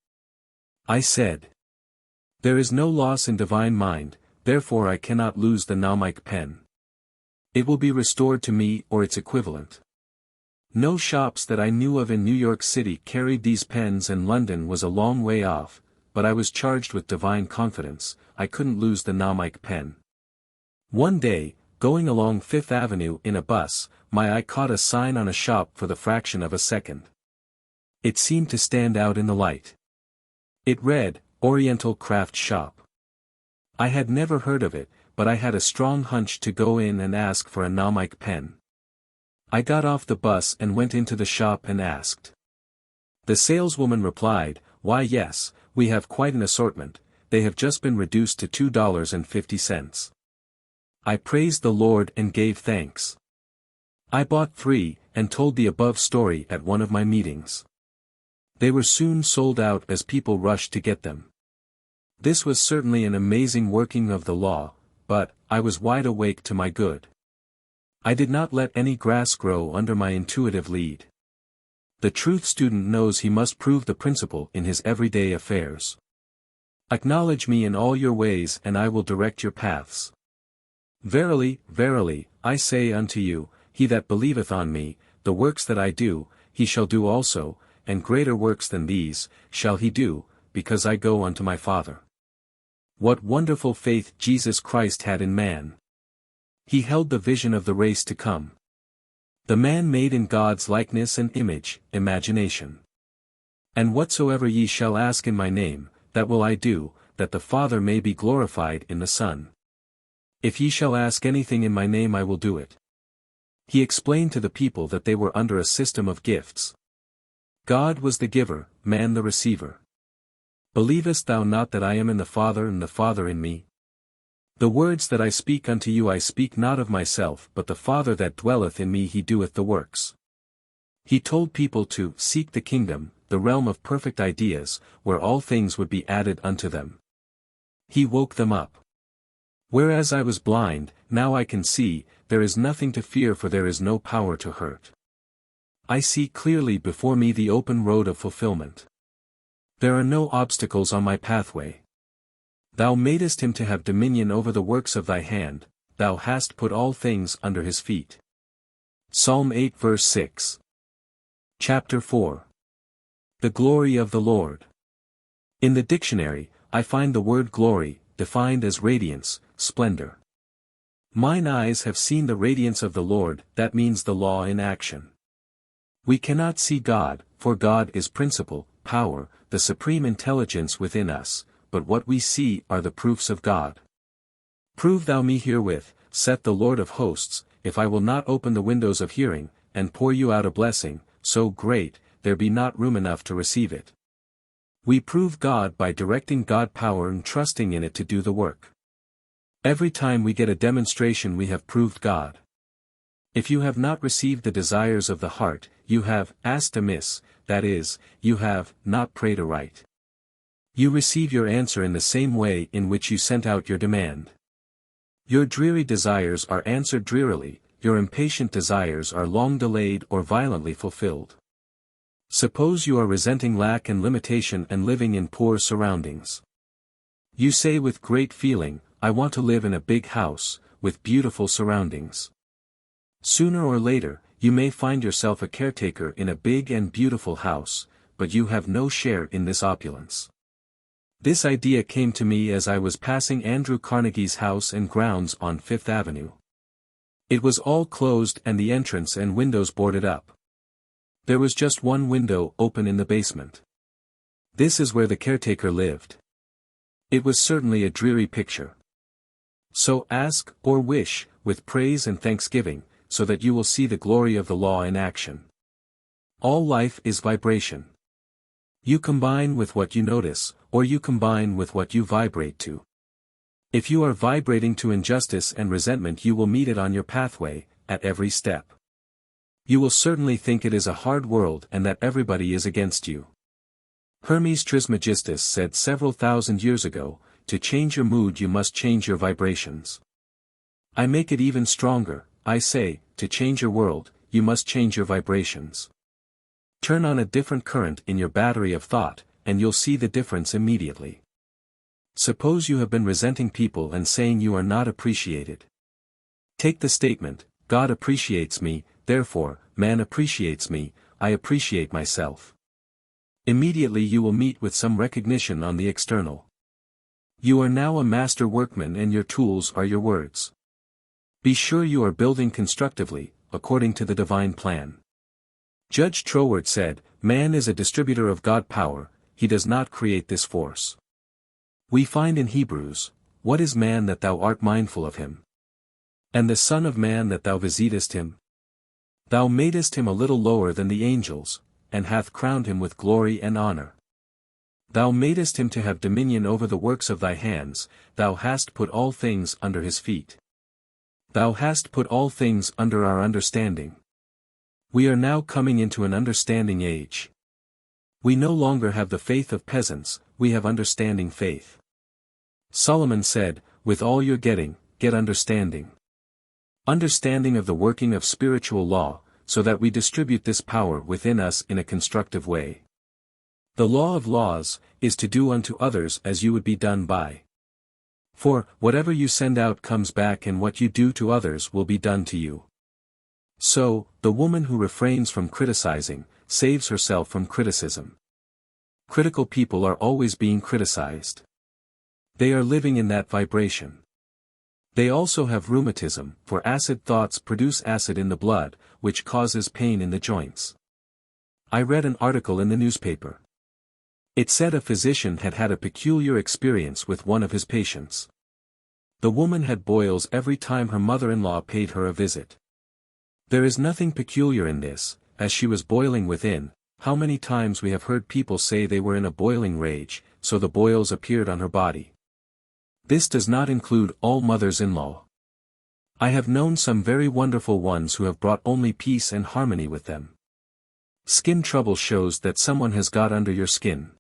I said, "There is no loss in divine mind, therefore I cannot lose the Namike pen. It will be restored to me or its equivalent." No shops that I knew of in New York City carried these pens and London was a long way off, but I was charged with divine confidence, I couldn't lose the Namike pen. One day, going along Fifth Avenue in a bus, my eye caught a sign on a shop for the fraction of a second. It seemed to stand out in the light. It read, Oriental Craft Shop. I had never heard of it, but I had a strong hunch to go in and ask for a Namike pen. I got off the bus and went into the shop and asked. The saleswoman replied, "Why yes, we have quite an assortment, they have just been reduced to $2.50. I praised the Lord and gave thanks. I bought 3, and told the above story at one of my meetings. They were soon sold out as people rushed to get them. This was certainly an amazing working of the law, but, I was wide awake to my good. I did not let any grass grow under my intuitive lead. The truth student knows he must prove the principle in his everyday affairs. Acknowledge me in all your ways and I will direct your paths. Verily, verily, I say unto you, he that believeth on me, the works that I do, he shall do also, and greater works than these, shall he do, because I go unto my Father. What wonderful faith Jesus Christ had in man! He held the vision of the race to come. The man made in God's likeness and image, imagination. And whatsoever ye shall ask in my name, that will I do, that the Father may be glorified in the Son. If ye shall ask anything in my name I will do it. He explained to the people that they were under a system of gifts. God was the giver, man the receiver. Believest thou not that I am in the Father and the Father in me? The words that I speak unto you I speak not of myself but the Father that dwelleth in me he doeth the works. He told people to seek the kingdom, the realm of perfect ideas, where all things would be added unto them. He woke them up. Whereas I was blind, now I can see, there is nothing to fear for there is no power to hurt. I see clearly before me the open road of fulfillment. There are no obstacles on my pathway. Thou madest him to have dominion over the works of thy hand, thou hast put all things under his feet. Psalm 8 verse 6. Chapter 4. The glory of the Lord. In the dictionary, I find the word glory, defined as radiance, splendor. Mine eyes have seen the radiance of the Lord, that means the law in action. We cannot see God, for God is principle, power, the supreme intelligence within us, but what we see are the proofs of God. Prove thou me herewith, saith the Lord of hosts, if I will not open the windows of hearing, and pour you out a blessing, so great, there be not room enough to receive it. We prove God by directing God power and trusting in it to do the work. Every time we get a demonstration we have proved God. If you have not received the desires of the heart, you have asked amiss, that is, you have not prayed aright. You receive your answer in the same way in which you sent out your demand. Your dreary desires are answered drearily, your impatient desires are long delayed or violently fulfilled. Suppose you are resenting lack and limitation and living in poor surroundings. You say with great feeling, I want to live in a big house, with beautiful surroundings. Sooner or later, you may find yourself a caretaker in a big and beautiful house, but you have no share in this opulence. This idea came to me as I was passing Andrew Carnegie's house and grounds on Fifth Avenue. It was all closed and the entrance and windows boarded up. There was just one window open in the basement. This is where the caretaker lived. It was certainly a dreary picture. So ask, or wish, with praise and thanksgiving, so that you will see the glory of the law in action. All life is vibration. You combine with what you notice, or you combine with what you vibrate to. If you are vibrating to injustice and resentment you will meet it on your pathway, at every step. You will certainly think it is a hard world and that everybody is against you. Hermes Trismegistus said several thousand years ago, to change your mood you must change your vibrations. I make it even stronger, I say, to change your world, you must change your vibrations. Turn on a different current in your battery of thought, and you'll see the difference immediately. Suppose you have been resenting people and saying you are not appreciated. Take the statement, God appreciates me, therefore, man appreciates me, I appreciate myself. Immediately you will meet with some recognition on the external. You are now a master workman and your tools are your words. Be sure you are building constructively, according to the divine plan. Judge Troward said, man is a distributor of God power, he does not create this force. We find in Hebrews, what is man that thou art mindful of him? And the Son of Man that thou visitest him? Thou madest him a little lower than the angels, and hath crowned him with glory and honor. Thou madest him to have dominion over the works of thy hands, thou hast put all things under his feet. Thou hast put all things under our understanding. We are now coming into an understanding age. We no longer have the faith of peasants, we have understanding faith. Solomon said, with all you're getting, get understanding. Understanding of the working of spiritual law, so that we distribute this power within us in a constructive way. The law of laws, is to do unto others as you would be done by. For, whatever you send out comes back and what you do to others will be done to you. So, the woman who refrains from criticizing, saves herself from criticism. Critical people are always being criticized. They are living in that vibration. They also have rheumatism, for acid thoughts produce acid in the blood, which causes pain in the joints. I read an article in the newspaper. It said a physician had had a peculiar experience with one of his patients. The woman had boils every time her mother-in-law paid her a visit. There is nothing peculiar in this, as she was boiling within. How many times we have heard people say they were in a boiling rage, so the boils appeared on her body. This does not include all mothers-in-law. I have known some very wonderful ones who have brought only peace and harmony with them. Skin trouble shows that someone has got under your skin.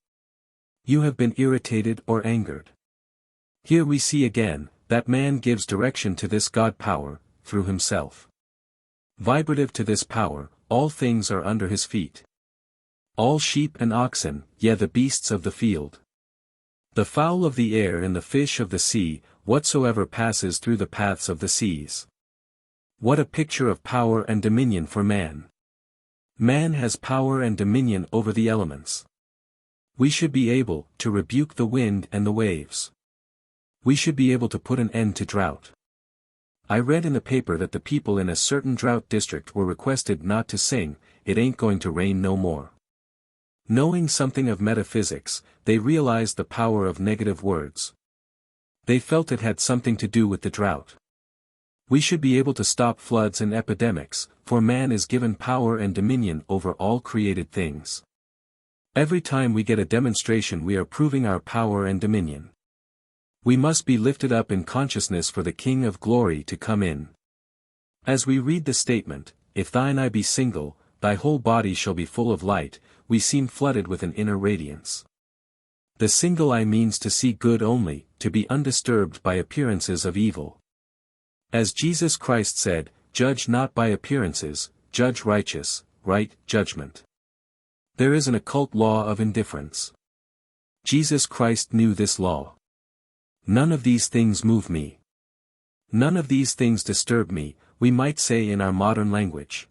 You have been irritated or angered. Here we see again, that man gives direction to this God power, through himself. Vibrative to this power, all things are under his feet. All sheep and oxen, yea the beasts of the field. The fowl of the air and the fish of the sea, whatsoever passes through the paths of the seas. What a picture of power and dominion for man. Man has power and dominion over the elements. We should be able to rebuke the wind and the waves. We should be able to put an end to drought. I read in the paper that the people in a certain drought district were requested not to sing, "It ain't going to rain no more." Knowing something of metaphysics, they realized the power of negative words. They felt it had something to do with the drought. We should be able to stop floods and epidemics, for man is given power and dominion over all created things. Every time we get a demonstration we are proving our power and dominion. We must be lifted up in consciousness for the King of Glory to come in. As we read the statement, "If thine eye be single, thy whole body shall be full of light," we seem flooded with an inner radiance. The single eye means to see good only, to be undisturbed by appearances of evil. As Jesus Christ said, "Judge not by appearances, judge righteous, right judgment." There is an occult law of indifference. Jesus Christ knew this law. None of these things move me. None of these things disturb me, we might say in our modern language.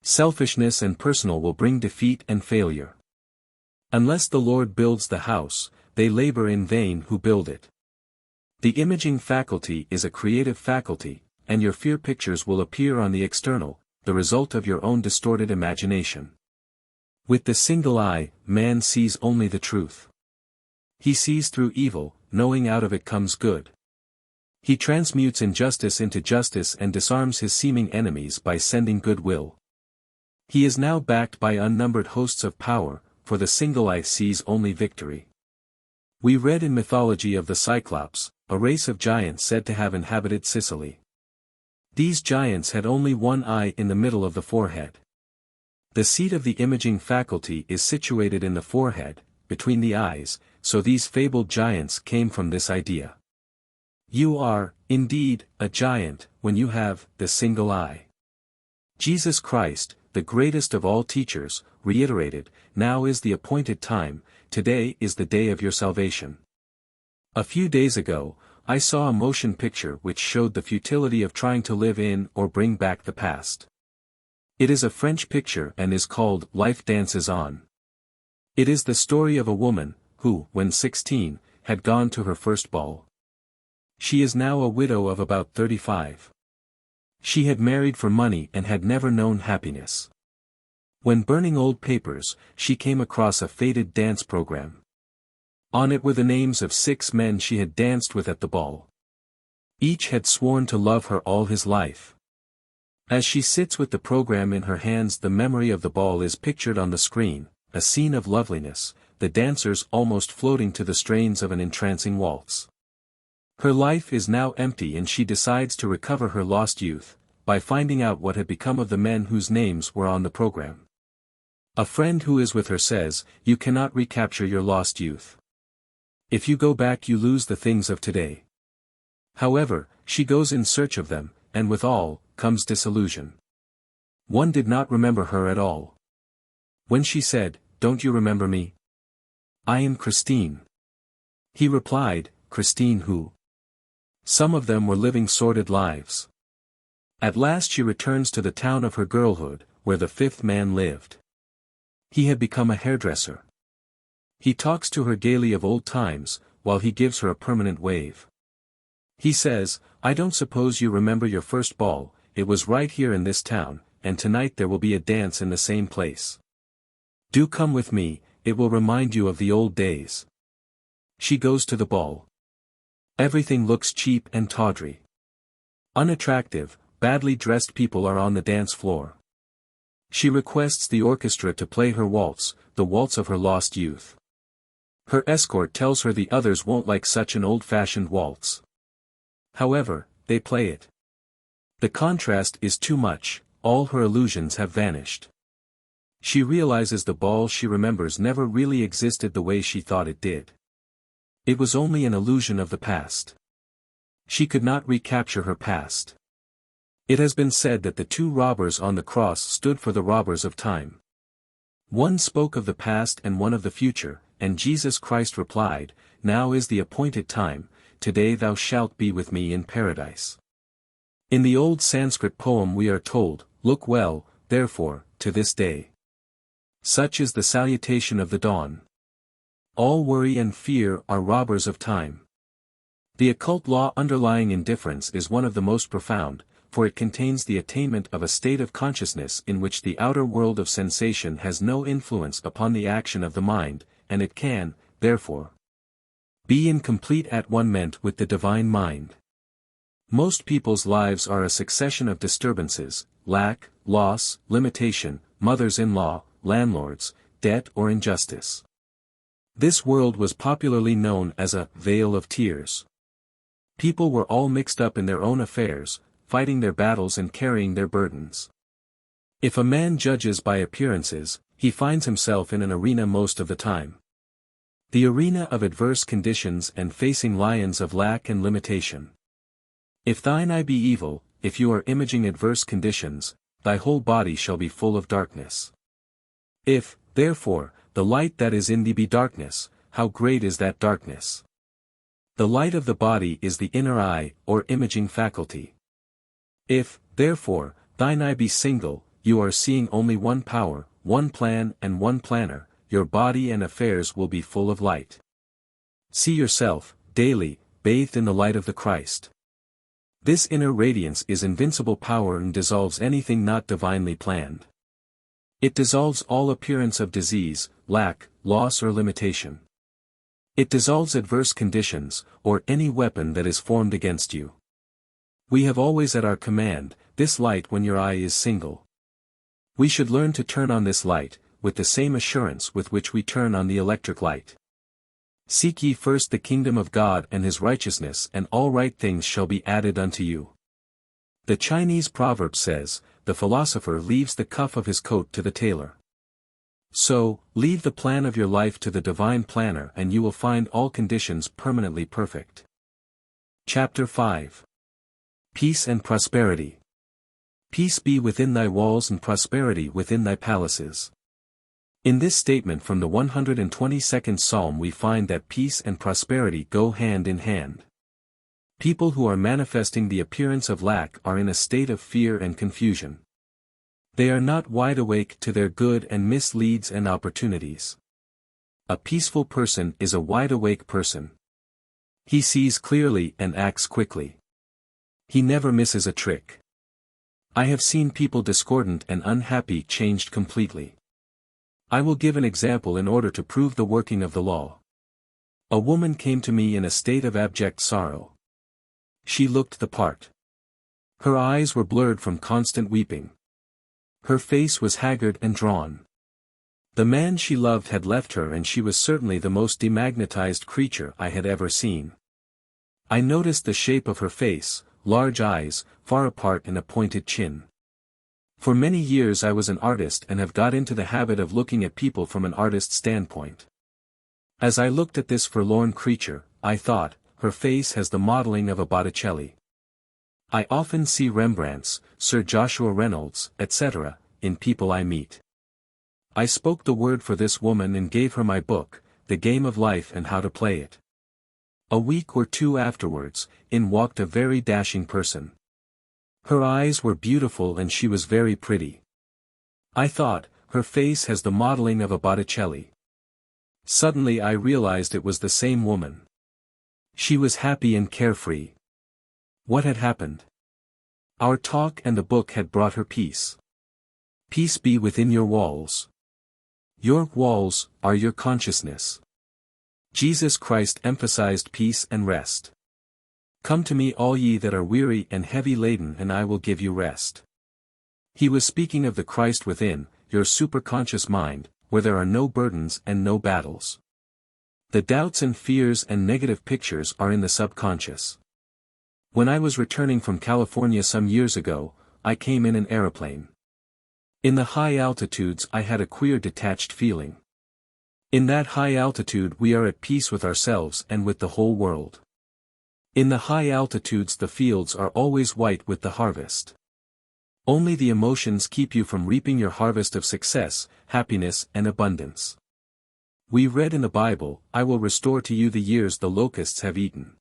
Selfishness and personal will bring defeat and failure. Unless the Lord builds the house, they labor in vain who build it. The imaging faculty is a creative faculty, and your fear pictures will appear on the external, the result of your own distorted imagination. With the single eye, man sees only the truth. He sees through evil, knowing out of it comes good. He transmutes injustice into justice and disarms his seeming enemies by sending goodwill. He is now backed by unnumbered hosts of power, for the single eye sees only victory. We read in mythology of the Cyclops, a race of giants said to have inhabited Sicily. These giants had only one eye in the middle of the forehead. The seat of the imaging faculty is situated in the forehead, between the eyes, so these fabled giants came from this idea. You are, indeed, a giant, when you have the single eye. Jesus Christ, the greatest of all teachers, reiterated, "Now is the appointed time, today is the day of your salvation." A few days ago, I saw a motion picture which showed the futility of trying to live in or bring back the past. It is a French picture and is called "Life Dances On." It is the story of a woman, who, when 16, had gone to her first ball. She is now a widow of about 35. She had married for money and had never known happiness. When burning old papers, she came across a faded dance program. On it were the names of 6 men she had danced with at the ball. Each had sworn to love her all his life. As she sits with the program in her hands, the memory of the ball is pictured on the screen, a scene of loveliness, the dancers almost floating to the strains of an entrancing waltz. Her life is now empty and she decides to recover her lost youth, by finding out what had become of the men whose names were on the program. A friend who is with her says, "You cannot recapture your lost youth. If you go back you lose the things of today." However, she goes in search of them, and with all, comes disillusion. One did not remember her at all. When she said, "Don't you remember me? I am Christine." He replied, "Christine who?" Some of them were living sordid lives. At last she returns to the town of her girlhood, where the 5th man lived. He had become a hairdresser. He talks to her gaily of old times, while he gives her a permanent wave. He says, "I don't suppose you remember your first ball, it was right here in this town, and tonight there will be a dance in the same place. Do come with me, it will remind you of the old days." She goes to the ball. Everything looks cheap and tawdry. Unattractive, badly dressed people are on the dance floor. She requests the orchestra to play her waltz, the waltz of her lost youth. Her escort tells her the others won't like such an old-fashioned waltz. However, they play it. The contrast is too much, all her illusions have vanished. She realizes the ball she remembers never really existed the way she thought it did. It was only an illusion of the past. She could not recapture her past. It has been said that the two robbers on the cross stood for the robbers of time. One spoke of the past and one of the future, and Jesus Christ replied, "Now is the appointed time, today thou shalt be with me in paradise." In the old Sanskrit poem we are told, "Look well, therefore, to this day." Such is the salutation of the dawn. All worry and fear are robbers of time. The occult law underlying indifference is one of the most profound, for it contains the attainment of a state of consciousness in which the outer world of sensation has no influence upon the action of the mind, and it can, therefore, be in complete at-one-ment with the divine mind. Most people's lives are a succession of disturbances, lack, loss, limitation, mothers-in-law, landlords, debt or injustice. This world was popularly known as a vale of tears. People were all mixed up in their own affairs, fighting their battles and carrying their burdens. If a man judges by appearances, he finds himself in an arena most of the time. The arena of adverse conditions and facing lions of lack and limitation. If thine eye be evil, if you are imaging adverse conditions, thy whole body shall be full of darkness. If, therefore, the light that is in thee be darkness, how great is that darkness? The light of the body is the inner eye, or imaging faculty. If, therefore, thine eye be single, you are seeing only one power, one plan and one planner, your body and affairs will be full of light. See yourself, daily, bathed in the light of the Christ. This inner radiance is invincible power and dissolves anything not divinely planned. It dissolves all appearance of disease, lack, loss or limitation. It dissolves adverse conditions, or any weapon that is formed against you. We have always at our command, this light when your eye is single. We should learn to turn on this light, with the same assurance with which we turn on the electric light. Seek ye first the kingdom of God and his righteousness, and all right things shall be added unto you. The Chinese proverb says, the philosopher leaves the cuff of his coat to the tailor. So, leave the plan of your life to the divine planner and you will find all conditions permanently perfect. Chapter 5. Peace and Prosperity. Peace be within thy walls and prosperity within thy palaces. In this statement from the 122nd Psalm we find that peace and prosperity go hand in hand. People who are manifesting the appearance of lack are in a state of fear and confusion. They are not wide awake to their good and miss leads and opportunities. A peaceful person is a wide awake person. He sees clearly and acts quickly. He never misses a trick. I have seen people discordant and unhappy changed completely. I will give an example in order to prove the working of the law. A woman came to me in a state of abject sorrow. She looked the part. Her eyes were blurred from constant weeping. Her face was haggard and drawn. The man she loved had left her and she was certainly the most demagnetized creature I had ever seen. I noticed the shape of her face, large eyes, far apart and a pointed chin. For many years I was an artist and have got into the habit of looking at people from an artist's standpoint. As I looked at this forlorn creature, I thought, her face has the modeling of a Botticelli. I often see Rembrandts, Sir Joshua Reynolds, etc., in people I meet. I spoke the word for this woman and gave her my book, The Game of Life and How to Play It. A week or two afterwards, in walked a very dashing person. Her eyes were beautiful and she was very pretty. I thought, her face has the modeling of a Botticelli. Suddenly I realized it was the same woman. She was happy and carefree. What had happened? Our talk and the book had brought her peace. Peace be within your walls. Your walls are your consciousness. Jesus Christ emphasized peace and rest. Come to me all ye that are weary and heavy laden and I will give you rest. He was speaking of the Christ within, your superconscious mind, where there are no burdens and no battles. The doubts and fears and negative pictures are in the subconscious. When I was returning from California some years ago, I came in an aeroplane. In the high altitudes I had a queer detached feeling. In that high altitude we are at peace with ourselves and with the whole world. In the high altitudes the fields are always white with the harvest. Only the emotions keep you from reaping your harvest of success, happiness and abundance. We read in the Bible, I will restore to you the years the locusts have eaten.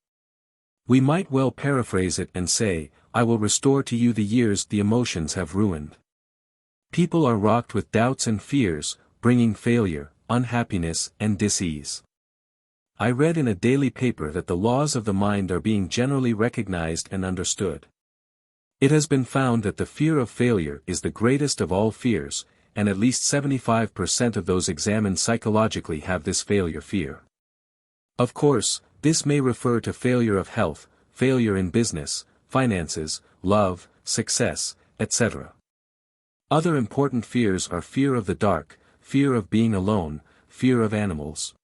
We might well paraphrase it and say, I will restore to you the years the emotions have ruined. People are rocked with doubts and fears, bringing failure, unhappiness and dis-ease. I read in a daily paper that the laws of the mind are being generally recognized and understood. It has been found that the fear of failure is the greatest of all fears, and at least 75% of those examined psychologically have this failure fear. Of course, this may refer to failure of health, failure in business, finances, love, success, etc. Other important fears are fear of the dark, fear of being alone, fear of animals.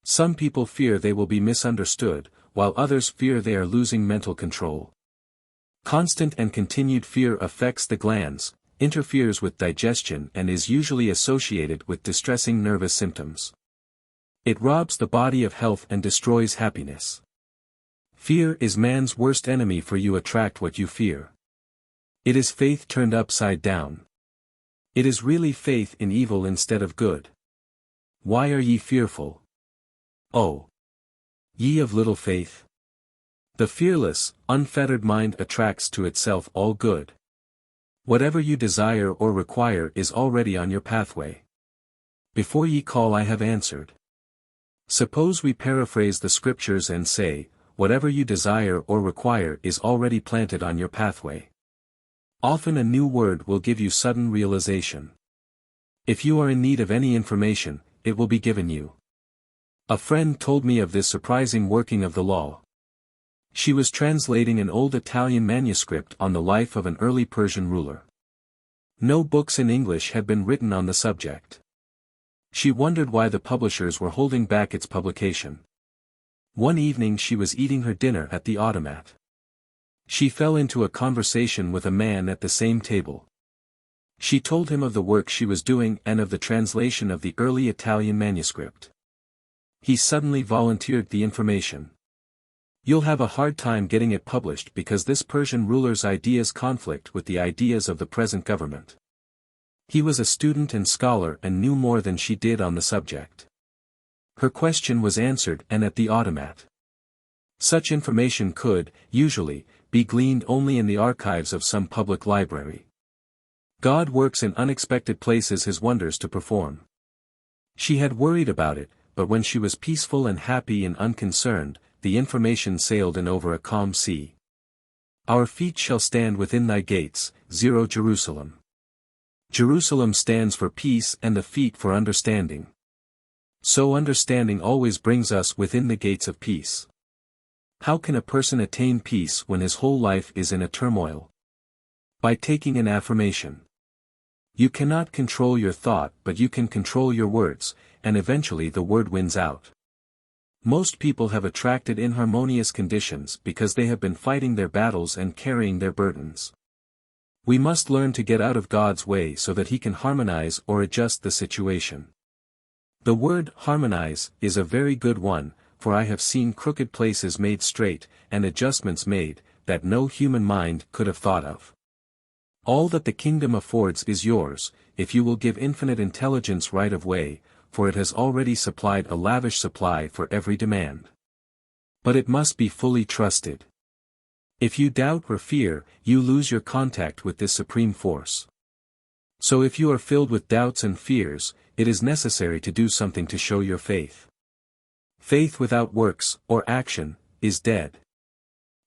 Some people fear they will be misunderstood, while others fear they are losing mental control. Constant and continued fear affects the glands, interferes with digestion and is usually associated with distressing nervous symptoms. It robs the body of health and destroys happiness. Fear is man's worst enemy, for you attract what you fear. It is faith turned upside down. It is really faith in evil instead of good. Why are ye fearful? Oh, ye of little faith. The fearless, unfettered mind attracts to itself all good. Whatever you desire or require is already on your pathway. Before ye call I have answered. Suppose we paraphrase the scriptures and say, whatever you desire or require is already planted on your pathway. Often a new word will give you sudden realization. If you are in need of any information, it will be given you. A friend told me of this surprising working of the law. She was translating an old Italian manuscript on the life of an early Persian ruler. No books in English had been written on the subject. She wondered why the publishers were holding back its publication. One evening she was eating her dinner at the automat. She fell into a conversation with a man at the same table. She told him of the work she was doing and of the translation of the early Italian manuscript. He suddenly volunteered the information. You'll have a hard time getting it published because this Persian ruler's ideas conflict with the ideas of the present government. He was a student and scholar and knew more than she did on the subject. Her question was answered and at the automat. Such information could, usually, be gleaned only in the archives of some public library. God works in unexpected places His wonders to perform. She had worried about it, but when she was peaceful and happy and unconcerned, the information sailed in over a calm sea. Our feet shall stand within thy gates, 0 Jerusalem. Jerusalem stands for peace and the feet for understanding. So understanding always brings us within the gates of peace. How can a person attain peace when his whole life is in a turmoil? By taking an affirmation. You cannot control your thought, but you can control your words, and eventually the word wins out. Most people have attracted inharmonious conditions because they have been fighting their battles and carrying their burdens. We must learn to get out of God's way so that He can harmonize or adjust the situation. The word harmonize is a very good one, for I have seen crooked places made straight, and adjustments made, that no human mind could have thought of. All that the kingdom affords is yours, if you will give infinite intelligence right of way, for it has already supplied a lavish supply for every demand. But it must be fully trusted. If you doubt or fear, you lose your contact with this supreme force. So if you are filled with doubts and fears, it is necessary to do something to show your faith. Faith without works, or action, is dead.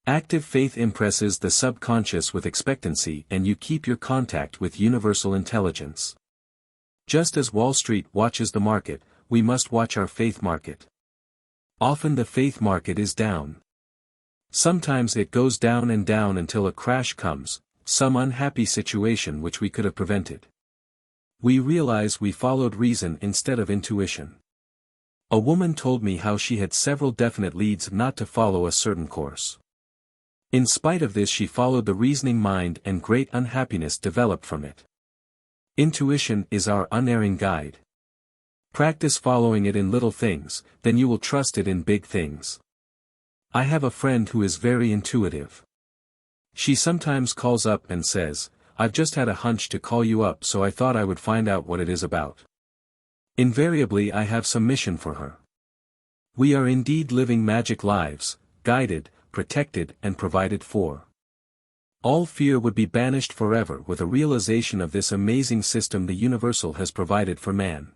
Active faith impresses the subconscious with expectancy and you keep your contact with universal intelligence. Just as Wall Street watches the market, we must watch our faith market. Often the faith market is down. Sometimes it goes down and down until a crash comes, some unhappy situation which we could have prevented. We realize we followed reason instead of intuition. A woman told me how she had several definite leads not to follow a certain course. In spite of this, she followed the reasoning mind and great unhappiness developed from it. Intuition is our unerring guide. Practice following it in little things, then you will trust it in big things. I have a friend who is very intuitive. She sometimes calls up and says, "I've just had a hunch to call you up, so I thought I would find out what it is about." Invariably I have some mission for her. We are indeed living magic lives, guided, protected and provided for. All fear would be banished forever with a realization of this amazing system the universal has provided for man.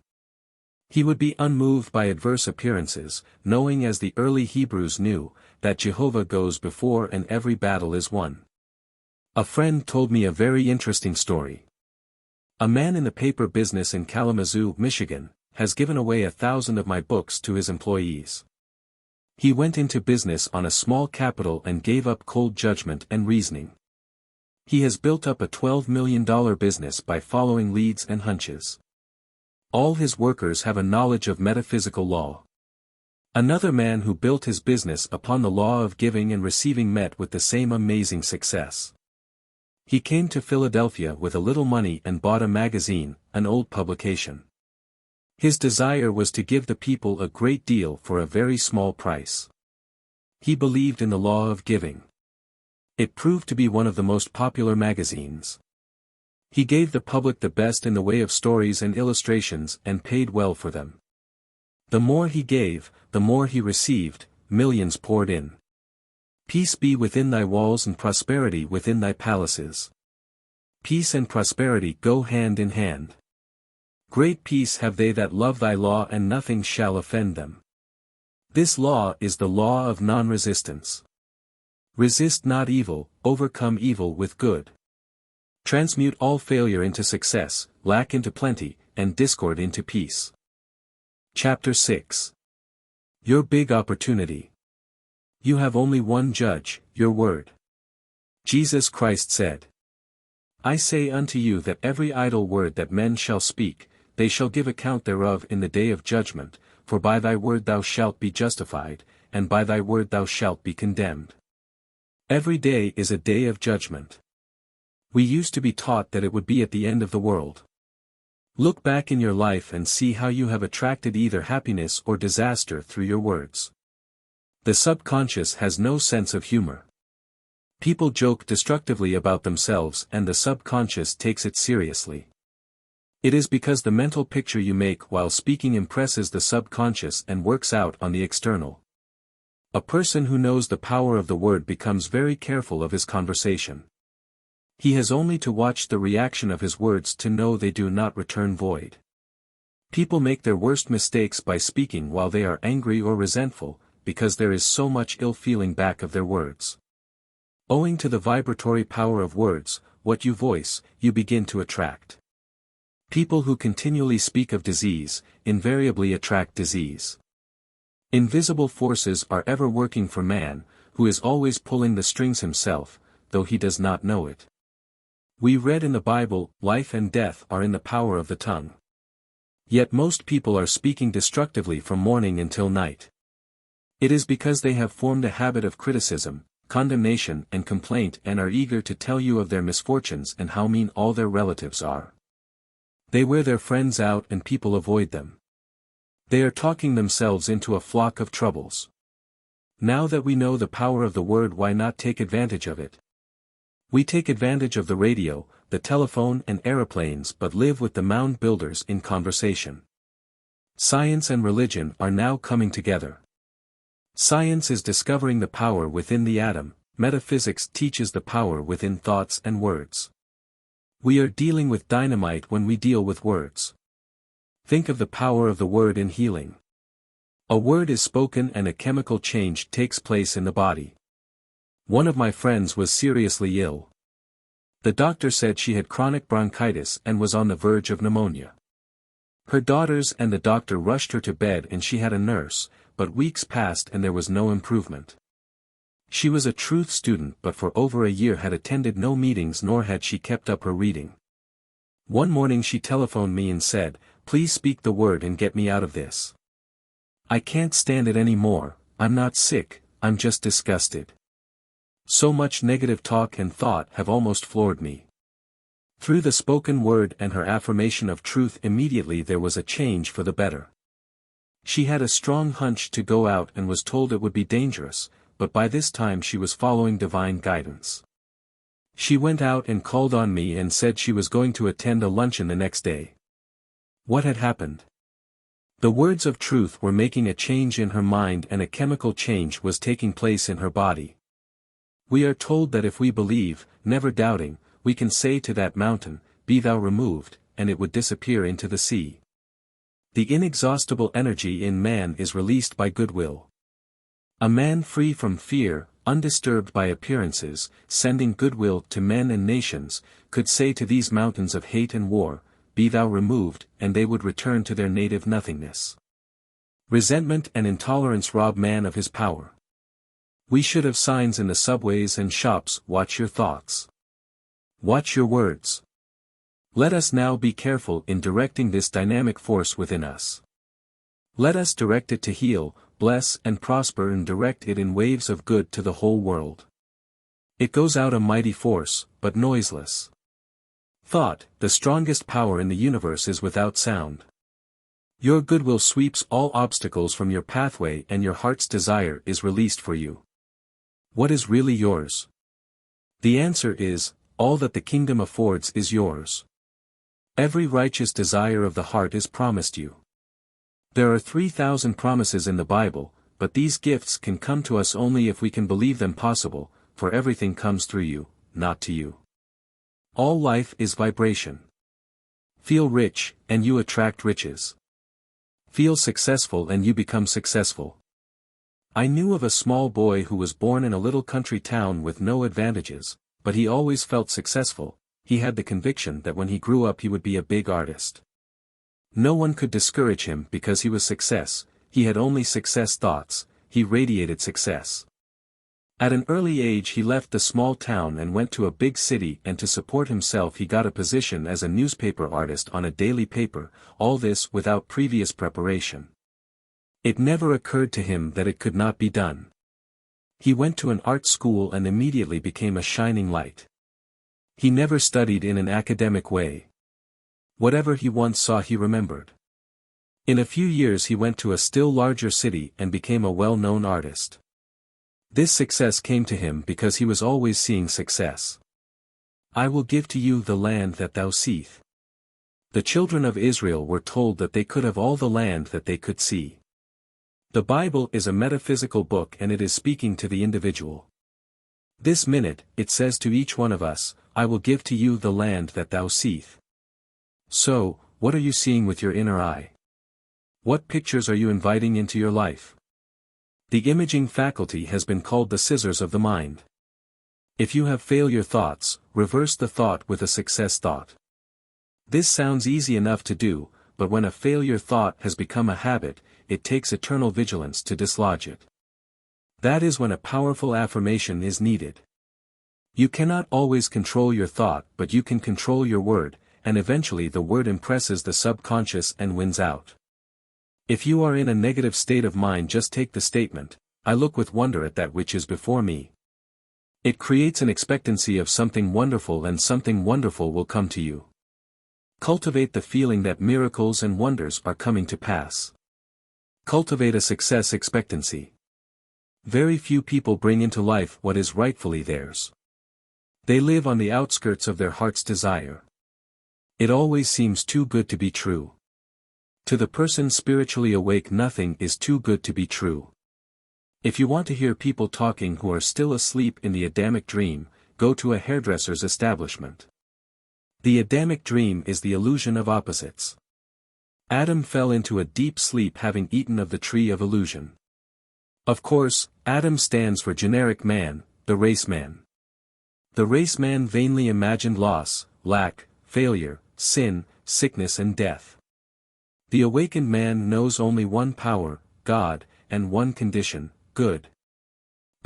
He would be unmoved by adverse appearances, knowing, as the early Hebrews knew, that Jehovah goes before and every battle is won. A friend told me a very interesting story. A man in the paper business in Kalamazoo, Michigan, has given away 1,000 of my books to his employees. He went into business on a small capital and gave up cold judgment and reasoning. He has built up a $12 million business by following leads and hunches. All his workers have a knowledge of metaphysical law. Another man who built his business upon the law of giving and receiving met with the same amazing success. He came to Philadelphia with a little money and bought a magazine, an old publication. His desire was to give the people a great deal for a very small price. He believed in the law of giving. It proved to be one of the most popular magazines. He gave the public the best in the way of stories and illustrations and paid well for them. The more he gave, the more he received, millions poured in. Peace be within thy walls and prosperity within thy palaces. Peace and prosperity go hand in hand. Great peace have they that love thy law, and nothing shall offend them. This law is the law of non-resistance. Resist not evil, overcome evil with good. Transmute all failure into success, lack into plenty, and discord into peace. Chapter 6. Your big opportunity. You have only one judge, your word. Jesus Christ said, "I say unto you that every idle word that men shall speak, they shall give account thereof in the day of judgment, for by thy word thou shalt be justified, and by thy word thou shalt be condemned." Every day is a day of judgment. We used to be taught that it would be at the end of the world. Look back in your life and see how you have attracted either happiness or disaster through your words. The subconscious has no sense of humor. People joke destructively about themselves and the subconscious takes it seriously. It is because the mental picture you make while speaking impresses the subconscious and works out on the external. A person who knows the power of the word becomes very careful of his conversation. He has only to watch the reaction of his words to know they do not return void. People make their worst mistakes by speaking while they are angry or resentful, because there is so much ill feeling back of their words. Owing to the vibratory power of words, what you voice, you begin to attract. People who continually speak of disease, invariably attract disease. Invisible forces are ever working for man, who is always pulling the strings himself, though he does not know it. We read in the Bible, life and death are in the power of the tongue. Yet most people are speaking destructively from morning until night. It is because they have formed a habit of criticism, condemnation and complaint and are eager to tell you of their misfortunes and how mean all their relatives are. They wear their friends out and people avoid them. They are talking themselves into a flock of troubles. Now that we know the power of the word, why not take advantage of it? We take advantage of the radio, the telephone and aeroplanes, but live with the mound builders in conversation. Science and religion are now coming together. Science is discovering the power within the atom, metaphysics teaches the power within thoughts and words. We are dealing with dynamite when we deal with words. Think of the power of the word in healing. A word is spoken and a chemical change takes place in the body. One of my friends was seriously ill. The doctor said she had chronic bronchitis and was on the verge of pneumonia. Her daughters and the doctor rushed her to bed and she had a nurse, but weeks passed and there was no improvement. She was a truth student but for over a year had attended no meetings nor had she kept up her reading. One morning she telephoned me and said, "Please speak the word and get me out of this. I can't stand it anymore. I'm not sick, I'm just disgusted. So much negative talk and thought have almost floored me." Through the spoken word and her affirmation of truth immediately there was a change for the better. She had a strong hunch to go out and was told it would be dangerous, but by this time she was following divine guidance. She went out and called on me and said she was going to attend a luncheon the next day. What had happened? The words of truth were making a change in her mind and a chemical change was taking place in her body. We are told that if we believe, never doubting, we can say to that mountain, "Be thou removed," and it would disappear into the sea. The inexhaustible energy in man is released by goodwill. A man free from fear, undisturbed by appearances, sending goodwill to men and nations, could say to these mountains of hate and war, "Be thou removed," and they would return to their native nothingness. Resentment and intolerance rob man of his power. We should have signs in the subways and shops, "Watch your thoughts. Watch your words." Let us now be careful in directing this dynamic force within us. Let us direct it to heal, bless and prosper and direct it in waves of good to the whole world. It goes out a mighty force, but noiseless. Thought, the strongest power in the universe, is without sound. Your goodwill sweeps all obstacles from your pathway and your heart's desire is released for you. What is really yours? The answer is, all that the kingdom affords is yours. Every righteous desire of the heart is promised you. There are 3,000 promises in the Bible, but these gifts can come to us only if we can believe them possible, for everything comes through you, not to you. All life is vibration. Feel rich, and you attract riches. Feel successful and you become successful. I knew of a small boy who was born in a little country town with no advantages, but he always felt successful. He had the conviction that when he grew up he would be a big artist. No one could discourage him because he was success, he had only success thoughts, he radiated success. At an early age he left the small town and went to a big city, and to support himself he got a position as a newspaper artist on a daily paper, all this without previous preparation. It never occurred to him that it could not be done. He went to an art school and immediately became a shining light. He never studied in an academic way. Whatever he once saw he remembered. In a few years he went to a still larger city and became a well-known artist. This success came to him because he was always seeing success. "I will give to you the land that thou seest." The children of Israel were told that they could have all the land that they could see. The Bible is a metaphysical book and it is speaking to the individual. This minute, it says to each one of us, "I will give to you the land that thou seest." So, what are you seeing with your inner eye? What pictures are you inviting into your life? The imaging faculty has been called the scissors of the mind. If you have failure thoughts, reverse the thought with a success thought. This sounds easy enough to do, but when a failure thought has become a habit, it takes eternal vigilance to dislodge it. That is when a powerful affirmation is needed. You cannot always control your thought, but you can control your word, and eventually the word impresses the subconscious and wins out. If you are in a negative state of mind, just take the statement, "I look with wonder at that which is before me." It creates an expectancy of something wonderful, and something wonderful will come to you. Cultivate the feeling that miracles and wonders are coming to pass. Cultivate a success expectancy. Very few people bring into life what is rightfully theirs. They live on the outskirts of their heart's desire. It always seems too good to be true. To the person spiritually awake, nothing is too good to be true. If you want to hear people talking who are still asleep in the Adamic dream, go to a hairdresser's establishment. The Adamic dream is the illusion of opposites. Adam fell into a deep sleep having eaten of the tree of illusion. Of course, Adam stands for generic man, the race man. The race man vainly imagined loss, lack, failure, sin, sickness and death. The awakened man knows only one power, God, and one condition, good.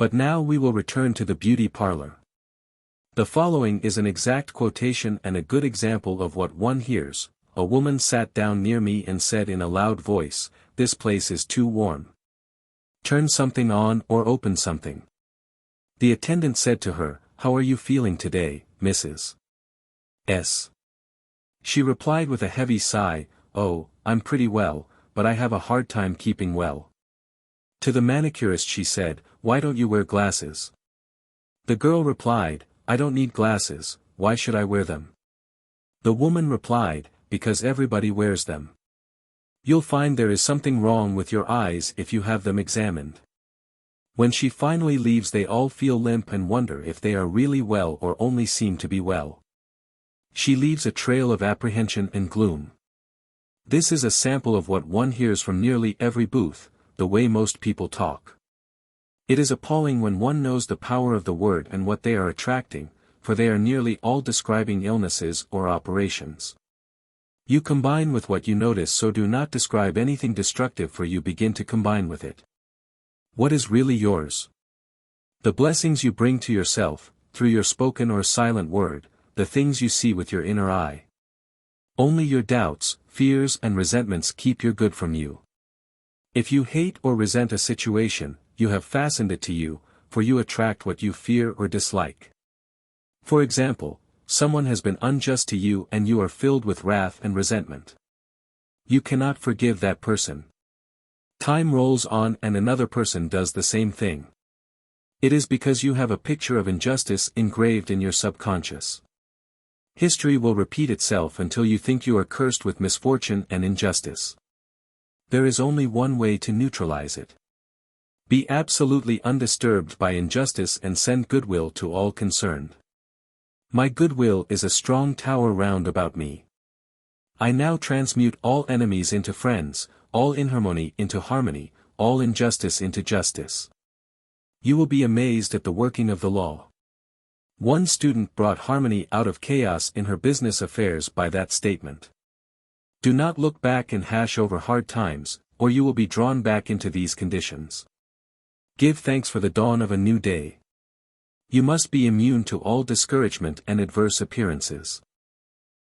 But now we will return to the beauty parlor. The following is an exact quotation and a good example of what one hears. A woman sat down near me and said in a loud voice, "This place is too warm. Turn something on or open something." The attendant said to her, "How are you feeling today, Mrs. S?" She replied with a heavy sigh, "Oh, I'm pretty well, but I have a hard time keeping well." To the manicurist she said, "Why don't you wear glasses?" The girl replied, "I don't need glasses, why should I wear them?" The woman replied, "Because everybody wears them. You'll find there is something wrong with your eyes if you have them examined." When she finally leaves they all feel limp and wonder if they are really well or only seem to be well. She leaves a trail of apprehension and gloom. This is a sample of what one hears from nearly every booth, the way most people talk. It is appalling when one knows the power of the word and what they are attracting, for they are nearly all describing illnesses or operations. You combine with what you notice, so do not describe anything destructive, for you begin to combine with it. What is really yours? The blessings you bring to yourself, through your spoken or silent word, the things you see with your inner eye. Only your doubts, fears and resentments keep your good from you. If you hate or resent a situation, you have fastened it to you, for you attract what you fear or dislike. For example, someone has been unjust to you and you are filled with wrath and resentment. You cannot forgive that person. Time rolls on and another person does the same thing. It is because you have a picture of injustice engraved in your subconscious. History will repeat itself until you think you are cursed with misfortune and injustice. There is only one way to neutralize it. Be absolutely undisturbed by injustice and send goodwill to all concerned. My goodwill is a strong tower round about me. I now transmute all enemies into friends, all inharmony into harmony, all injustice into justice. You will be amazed at the working of the law. One student brought harmony out of chaos in her business affairs by that statement. Do not look back and hash over hard times, or you will be drawn back into these conditions. Give thanks for the dawn of a new day. You must be immune to all discouragement and adverse appearances.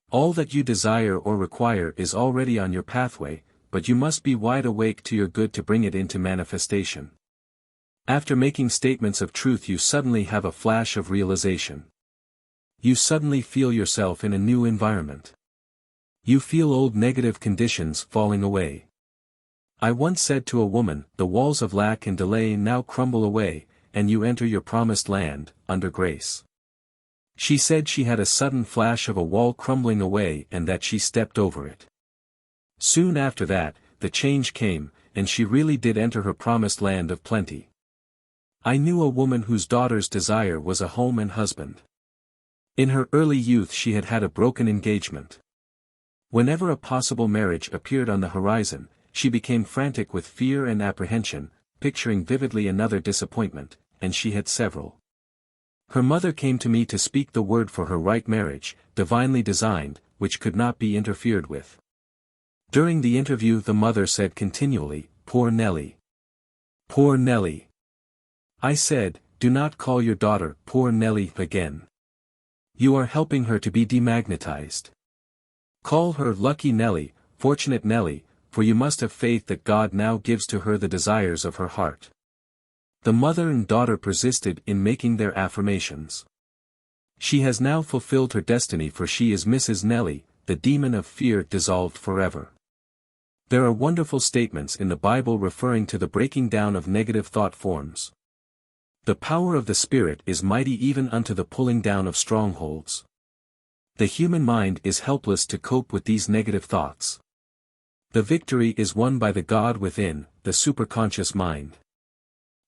All that you desire or require is already on your pathway, but you must be wide awake to your good to bring it into manifestation. After making statements of truth, you suddenly have a flash of realization. You suddenly feel yourself in a new environment. You feel old negative conditions falling away. I once said to a woman, "The walls of lack and delay now crumble away, and you enter your promised land, under grace." She said she had a sudden flash of a wall crumbling away and that she stepped over it. Soon after that, the change came, and she really did enter her promised land of plenty. I knew a woman whose daughter's desire was a home and husband. In her early youth she had had a broken engagement. Whenever a possible marriage appeared on the horizon, she became frantic with fear and apprehension, picturing vividly another disappointment, and she had several. Her mother came to me to speak the word for her right marriage, divinely designed, which could not be interfered with. During the interview the mother said continually, "Poor Nellie. Poor Nellie." I said, "Do not call your daughter Poor Nellie again. You are helping her to be demagnetized. Call her Lucky Nellie, Fortunate Nellie, for you must have faith that God now gives to her the desires of her heart." The mother and daughter persisted in making their affirmations. She has now fulfilled her destiny, for she is Mrs. Nellie, the demon of fear dissolved forever. There are wonderful statements in the Bible referring to the breaking down of negative thought forms. The power of the Spirit is mighty even unto the pulling down of strongholds. The human mind is helpless to cope with these negative thoughts. The victory is won by the God within, the superconscious mind.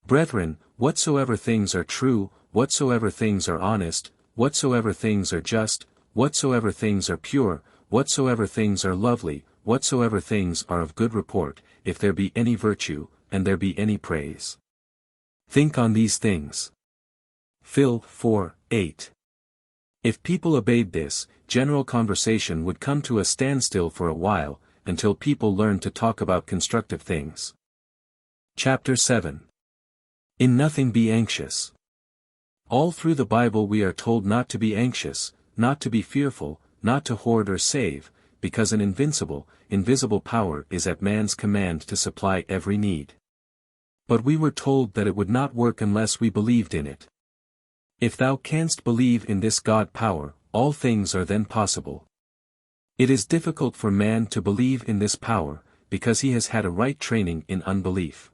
Brethren, whatsoever things are true, whatsoever things are honest, whatsoever things are just, whatsoever things are pure, whatsoever things are lovely, whatsoever things are of good report, if there be any virtue, and there be any praise. Think on these things. Phil 4:8. If people obeyed this, general conversation would come to a standstill for a while, until people learned to talk about constructive things. Chapter 7. In nothing be anxious. All through the Bible we are told not to be anxious, not to be fearful, not to hoard or save, because an invisible power is at man's command to supply every need. But we were told that it would not work unless we believed in it. If thou canst believe in this God power, all things are then possible. It is difficult for man to believe in this power, because he has had a right training in unbelief.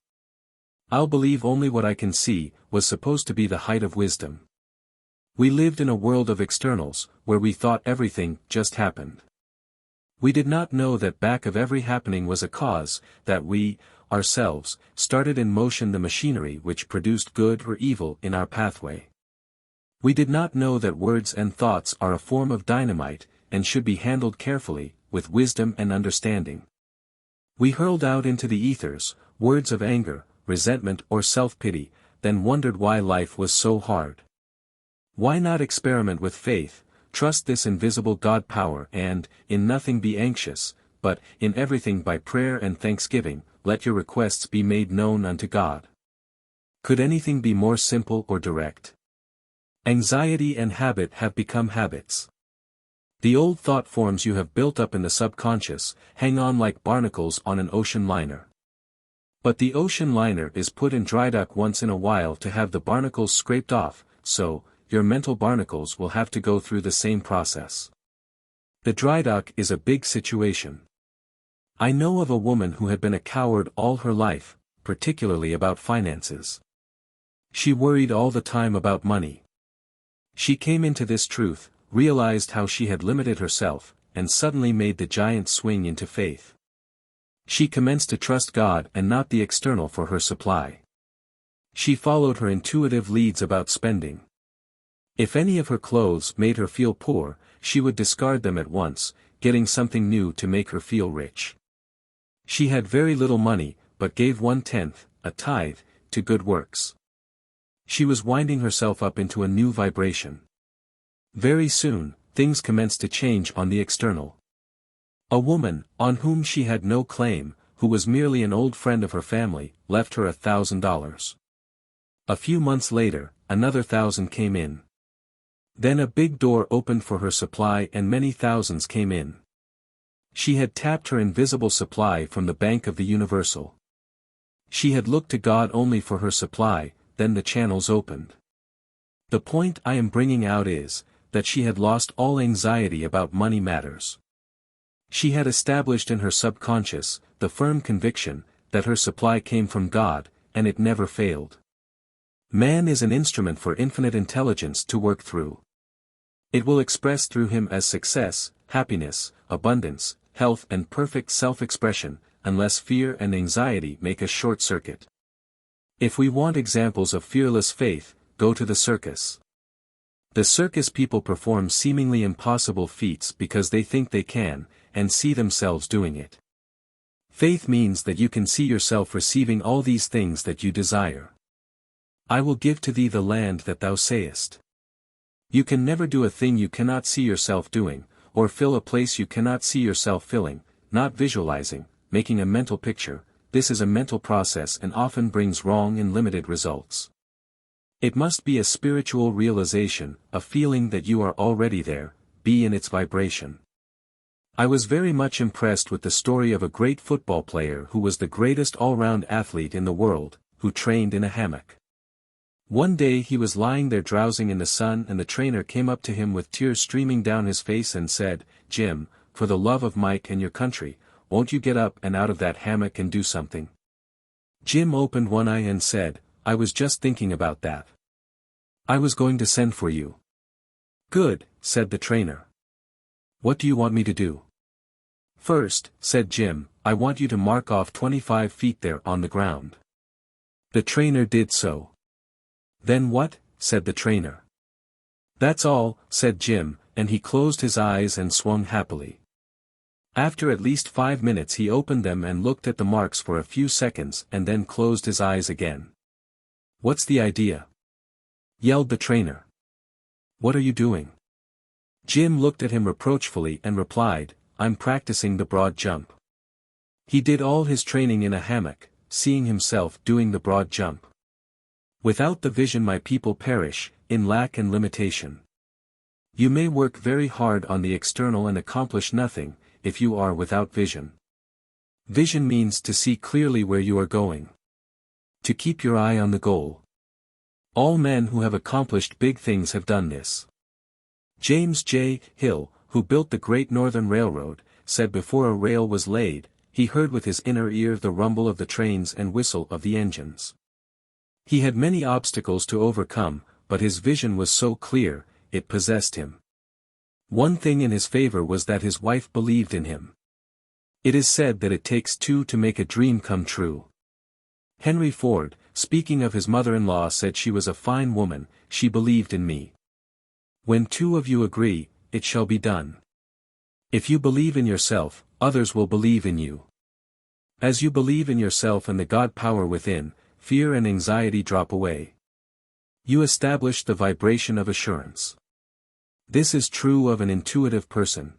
I'll believe only what I can see, was supposed to be the height of wisdom. We lived in a world of externals, where we thought everything just happened. We did not know that back of every happening was a cause, that we, ourselves, started in motion the machinery which produced good or evil in our pathway. We did not know that words and thoughts are a form of dynamite, and should be handled carefully, with wisdom and understanding. We hurled out into the ethers, words of anger, resentment or self-pity, then wondered why life was so hard. Why not experiment with faith, trust this invisible God power and, in nothing be anxious, but, in everything by prayer and thanksgiving, let your requests be made known unto God. Could anything be more simple or direct? Anxiety and habit have become habits. The old thought forms you have built up in the subconscious, hang on like barnacles on an ocean liner. But the ocean liner is put in dry dock once in a while to have the barnacles scraped off, so, your mental barnacles will have to go through the same process. The dry dock is a big situation. I know of a woman who had been a coward all her life, particularly about finances. She worried all the time about money. She came into this truth, realized how she had limited herself, and suddenly made the giant swing into faith. She commenced to trust God and not the external for her supply. She followed her intuitive leads about spending. If any of her clothes made her feel poor, she would discard them at once, getting something new to make her feel rich. She had very little money, but gave 1/10, a tithe, to good works. She was winding herself up into a new vibration. Very soon, things commenced to change on the external. A woman, on whom she had no claim, who was merely an old friend of her family, left her $1,000. A few months later, another 1,000 came in. Then a big door opened for her supply and many thousands came in. She had tapped her invisible supply from the bank of the universal. She had looked to God only for her supply, then the channels opened. The point I am bringing out is, that she had lost all anxiety about money matters. She had established in her subconscious, the firm conviction, that her supply came from God, and it never failed. Man is an instrument for infinite intelligence to work through. It will express through him as success, happiness, abundance, health and perfect self-expression, unless fear and anxiety make a short circuit. If we want examples of fearless faith, go to the circus. The circus people perform seemingly impossible feats because they think they can, and see themselves doing it. Faith means that you can see yourself receiving all these things that you desire. I will give to thee the land that thou sayest. You can never do a thing you cannot see yourself doing, or fill a place you cannot see yourself filling, not visualizing, making a mental picture. This is a mental process and often brings wrong and limited results. It must be a spiritual realization, a feeling that you are already there, be in its vibration. I was very much impressed with the story of a great football player who was the greatest all-round athlete in the world, who trained in a hammock. One day he was lying there drowsing in the sun and the trainer came up to him with tears streaming down his face and said, "Jim, for the love of Mike and your country, won't you get up and out of that hammock and do something?" Jim opened one eye and said, "I was just thinking about that. I was going to send for you." "Good," said the trainer. "What do you want me to do?" "First," said Jim, "I want you to mark off 25 feet there on the ground." The trainer did so. "Then what?" said the trainer. "That's all," said Jim, and he closed his eyes and swung happily. After at least 5 minutes he opened them and looked at the marks for a few seconds and then closed his eyes again. "What's the idea?" yelled the trainer. "What are you doing?" Jim looked at him reproachfully and replied, "I'm practicing the broad jump." He did all his training in a hammock, seeing himself doing the broad jump. Without the vision my people perish, in lack and limitation. You may work very hard on the external and accomplish nothing, if you are without vision. Vision means to see clearly where you are going. To keep your eye on the goal. All men who have accomplished big things have done this. James J. Hill, who built the Great Northern Railroad, said before a rail was laid, he heard with his inner ear the rumble of the trains and whistle of the engines. He had many obstacles to overcome, but his vision was so clear, it possessed him. One thing in his favor was that his wife believed in him. It is said that it takes two to make a dream come true. Henry Ford, speaking of his mother-in-law, said she was a fine woman, she believed in me. When two of you agree, it shall be done. If you believe in yourself, others will believe in you. As you believe in yourself and the God power within, fear and anxiety drop away. You establish the vibration of assurance. This is true of an intuitive person.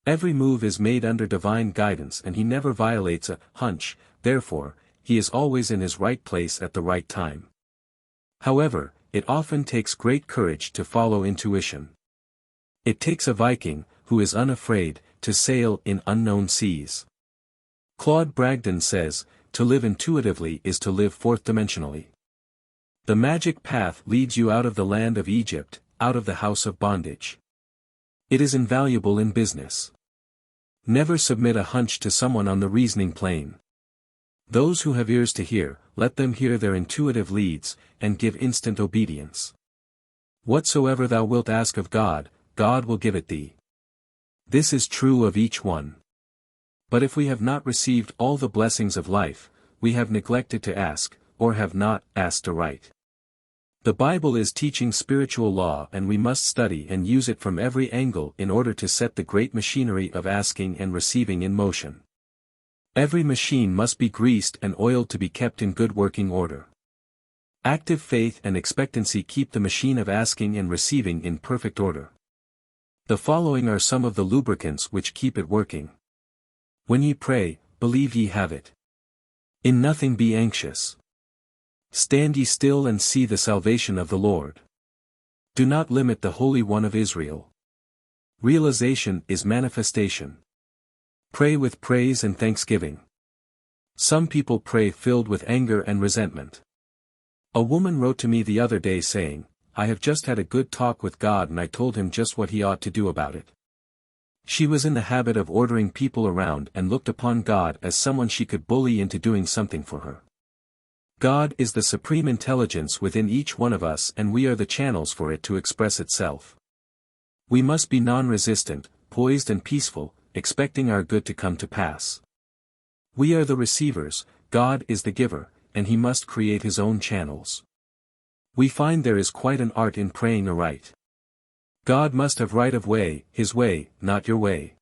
Every move is made under divine guidance and he never violates a hunch, therefore, he is always in his right place at the right time. However, it often takes great courage to follow intuition. It takes a Viking, who is unafraid, to sail in unknown seas. Claude Bragdon says, to live intuitively is to live fourth-dimensionally. The magic path leads you out of the land of Egypt, out of the house of bondage. It is invaluable in business. Never submit a hunch to someone on the reasoning plane. Those who have ears to hear, let them hear their intuitive leads, and give instant obedience. Whatsoever thou wilt ask of God, God will give it thee. This is true of each one. But if we have not received all the blessings of life, we have neglected to ask, or have not asked aright. The Bible is teaching spiritual law and we must study and use it from every angle in order to set the great machinery of asking and receiving in motion. Every machine must be greased and oiled to be kept in good working order. Active faith and expectancy keep the machine of asking and receiving in perfect order. The following are some of the lubricants which keep it working. When ye pray, believe ye have it. In nothing be anxious. Stand ye still and see the salvation of the Lord. Do not limit the Holy One of Israel. Realization is manifestation. Pray with praise and thanksgiving. Some people pray filled with anger and resentment. A woman wrote to me the other day saying, I have just had a good talk with God and I told him just what he ought to do about it. She was in the habit of ordering people around and looked upon God as someone she could bully into doing something for her. God is the supreme intelligence within each one of us and we are the channels for it to express itself. We must be non-resistant, poised and peaceful, expecting our good to come to pass. We are the receivers, God is the giver, and he must create his own channels. We find there is quite an art in praying aright. God must have right of way, his way, not your way.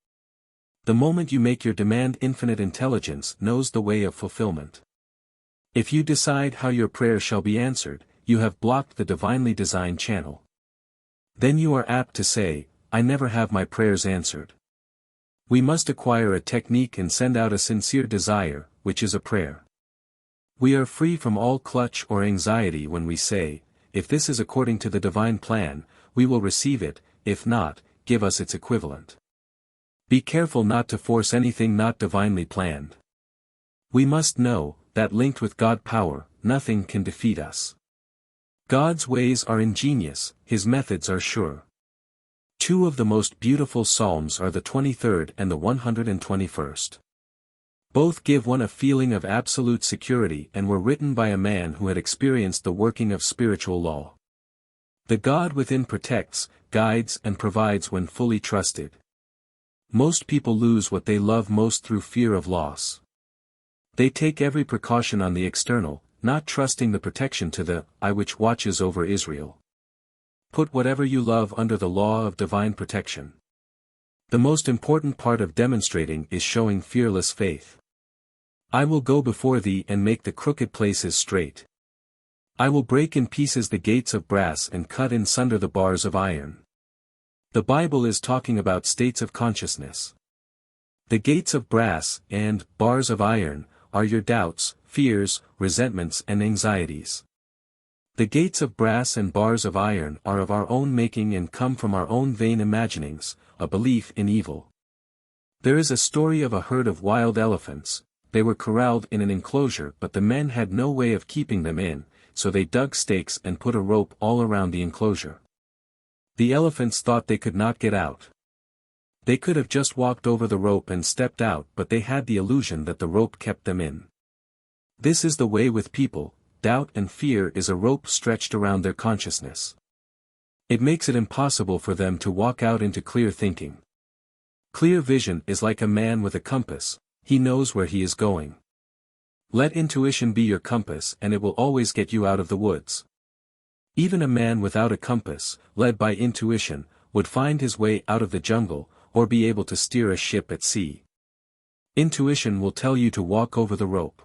The moment you make your demand, infinite intelligence knows the way of fulfillment. If you decide how your prayer shall be answered, you have blocked the divinely designed channel. Then you are apt to say, I never have my prayers answered. We must acquire a technique and send out a sincere desire, which is a prayer. We are free from all clutch or anxiety when we say, if this is according to the divine plan, we will receive it, if not, give us its equivalent. Be careful not to force anything not divinely planned. We must know, that linked with God power, nothing can defeat us. God's ways are ingenious, his methods are sure. Two of the most beautiful psalms are the 23rd and the 121st. Both give one a feeling of absolute security and were written by a man who had experienced the working of spiritual law. The God within protects, guides and provides when fully trusted. Most people lose what they love most through fear of loss. They take every precaution on the external, not trusting the protection to the eye which watches over Israel. Put whatever you love under the law of divine protection. The most important part of demonstrating is showing fearless faith. I will go before thee and make the crooked places straight. I will break in pieces the gates of brass and cut in sunder the bars of iron. The Bible is talking about states of consciousness. The gates of brass and bars of iron are your doubts, fears, resentments and anxieties. The gates of brass and bars of iron are of our own making and come from our own vain imaginings, a belief in evil. There is a story of a herd of wild elephants. They were corralled in an enclosure but the men had no way of keeping them in, so they dug stakes and put a rope all around the enclosure. The elephants thought they could not get out. They could have just walked over the rope and stepped out, but they had the illusion that the rope kept them in. This is the way with people. Doubt and fear is a rope stretched around their consciousness. It makes it impossible for them to walk out into clear thinking. Clear vision is like a man with a compass, he knows where he is going. Let intuition be your compass and it will always get you out of the woods. Even a man without a compass, led by intuition, would find his way out of the jungle, or be able to steer a ship at sea. Intuition will tell you to walk over the rope.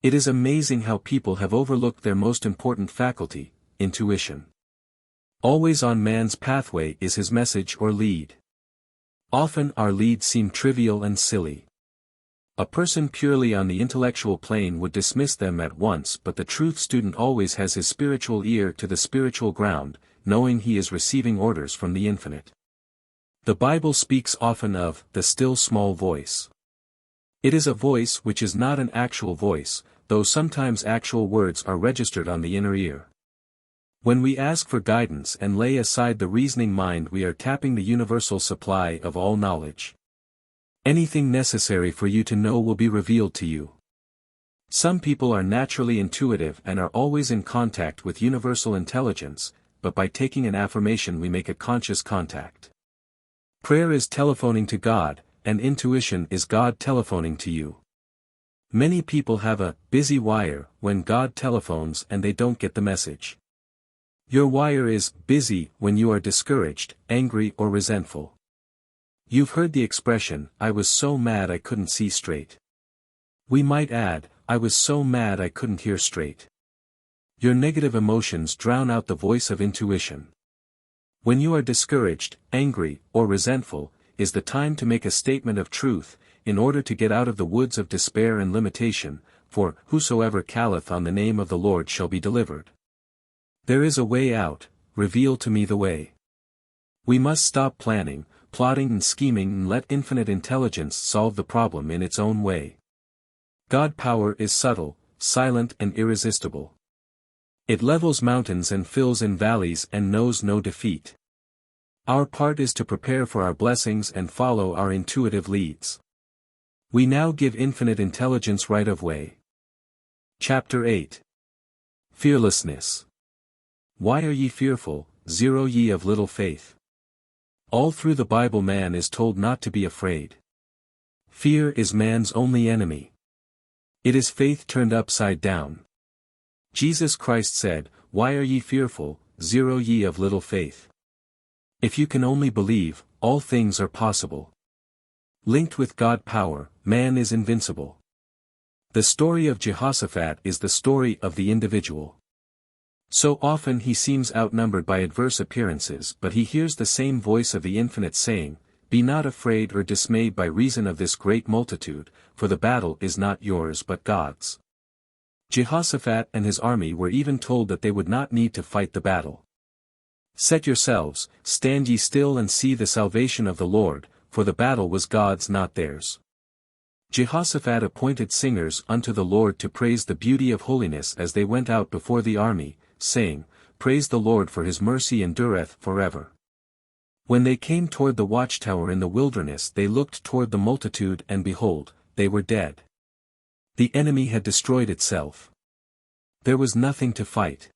It is amazing how people have overlooked their most important faculty, intuition. Always on man's pathway is his message or lead. Often our leads seem trivial and silly. A person purely on the intellectual plane would dismiss them at once, but the truth student always has his spiritual ear to the spiritual ground, knowing he is receiving orders from the infinite. The Bible speaks often of the still small voice. It is a voice which is not an actual voice, though sometimes actual words are registered on the inner ear. When we ask for guidance and lay aside the reasoning mind, we are tapping the universal supply of all knowledge. Anything necessary for you to know will be revealed to you. Some people are naturally intuitive and are always in contact with universal intelligence, but by taking an affirmation we make a conscious contact. Prayer is telephoning to God, and intuition is God telephoning to you. Many people have a busy wire when God telephones and they don't get the message. Your wire is busy when you are discouraged, angry or resentful. You've heard the expression, I was so mad I couldn't see straight. We might add, I was so mad I couldn't hear straight. Your negative emotions drown out the voice of intuition. When you are discouraged, angry, or resentful, is the time to make a statement of truth, in order to get out of the woods of despair and limitation, for whosoever calleth on the name of the Lord shall be delivered. There is a way out, reveal to me the way. We must stop planning, plotting and scheming and let infinite intelligence solve the problem in its own way. God power is subtle, silent and irresistible. It levels mountains and fills in valleys and knows no defeat. Our part is to prepare for our blessings and follow our intuitive leads. We now give infinite intelligence right of way. Chapter 8. Fearlessness. Why are ye fearful, ye of little faith? All through the Bible man is told not to be afraid. Fear is man's only enemy. It is faith turned upside down. Jesus Christ said, Why are ye fearful, ye of little faith? If you can only believe, all things are possible. Linked with God power, man is invincible. The story of Jehoshaphat is the story of the individual. So often he seems outnumbered by adverse appearances, but he hears the same voice of the infinite saying, Be not afraid or dismayed by reason of this great multitude, for the battle is not yours but God's. Jehoshaphat and his army were even told that they would not need to fight the battle. Set yourselves, stand ye still and see the salvation of the Lord, for the battle was God's not theirs. Jehoshaphat appointed singers unto the Lord to praise the beauty of holiness as they went out before the army, saying, Praise the Lord for his mercy endureth forever. When they came toward the watchtower in the wilderness they looked toward the multitude and behold, they were dead. The enemy had destroyed itself. There was nothing to fight.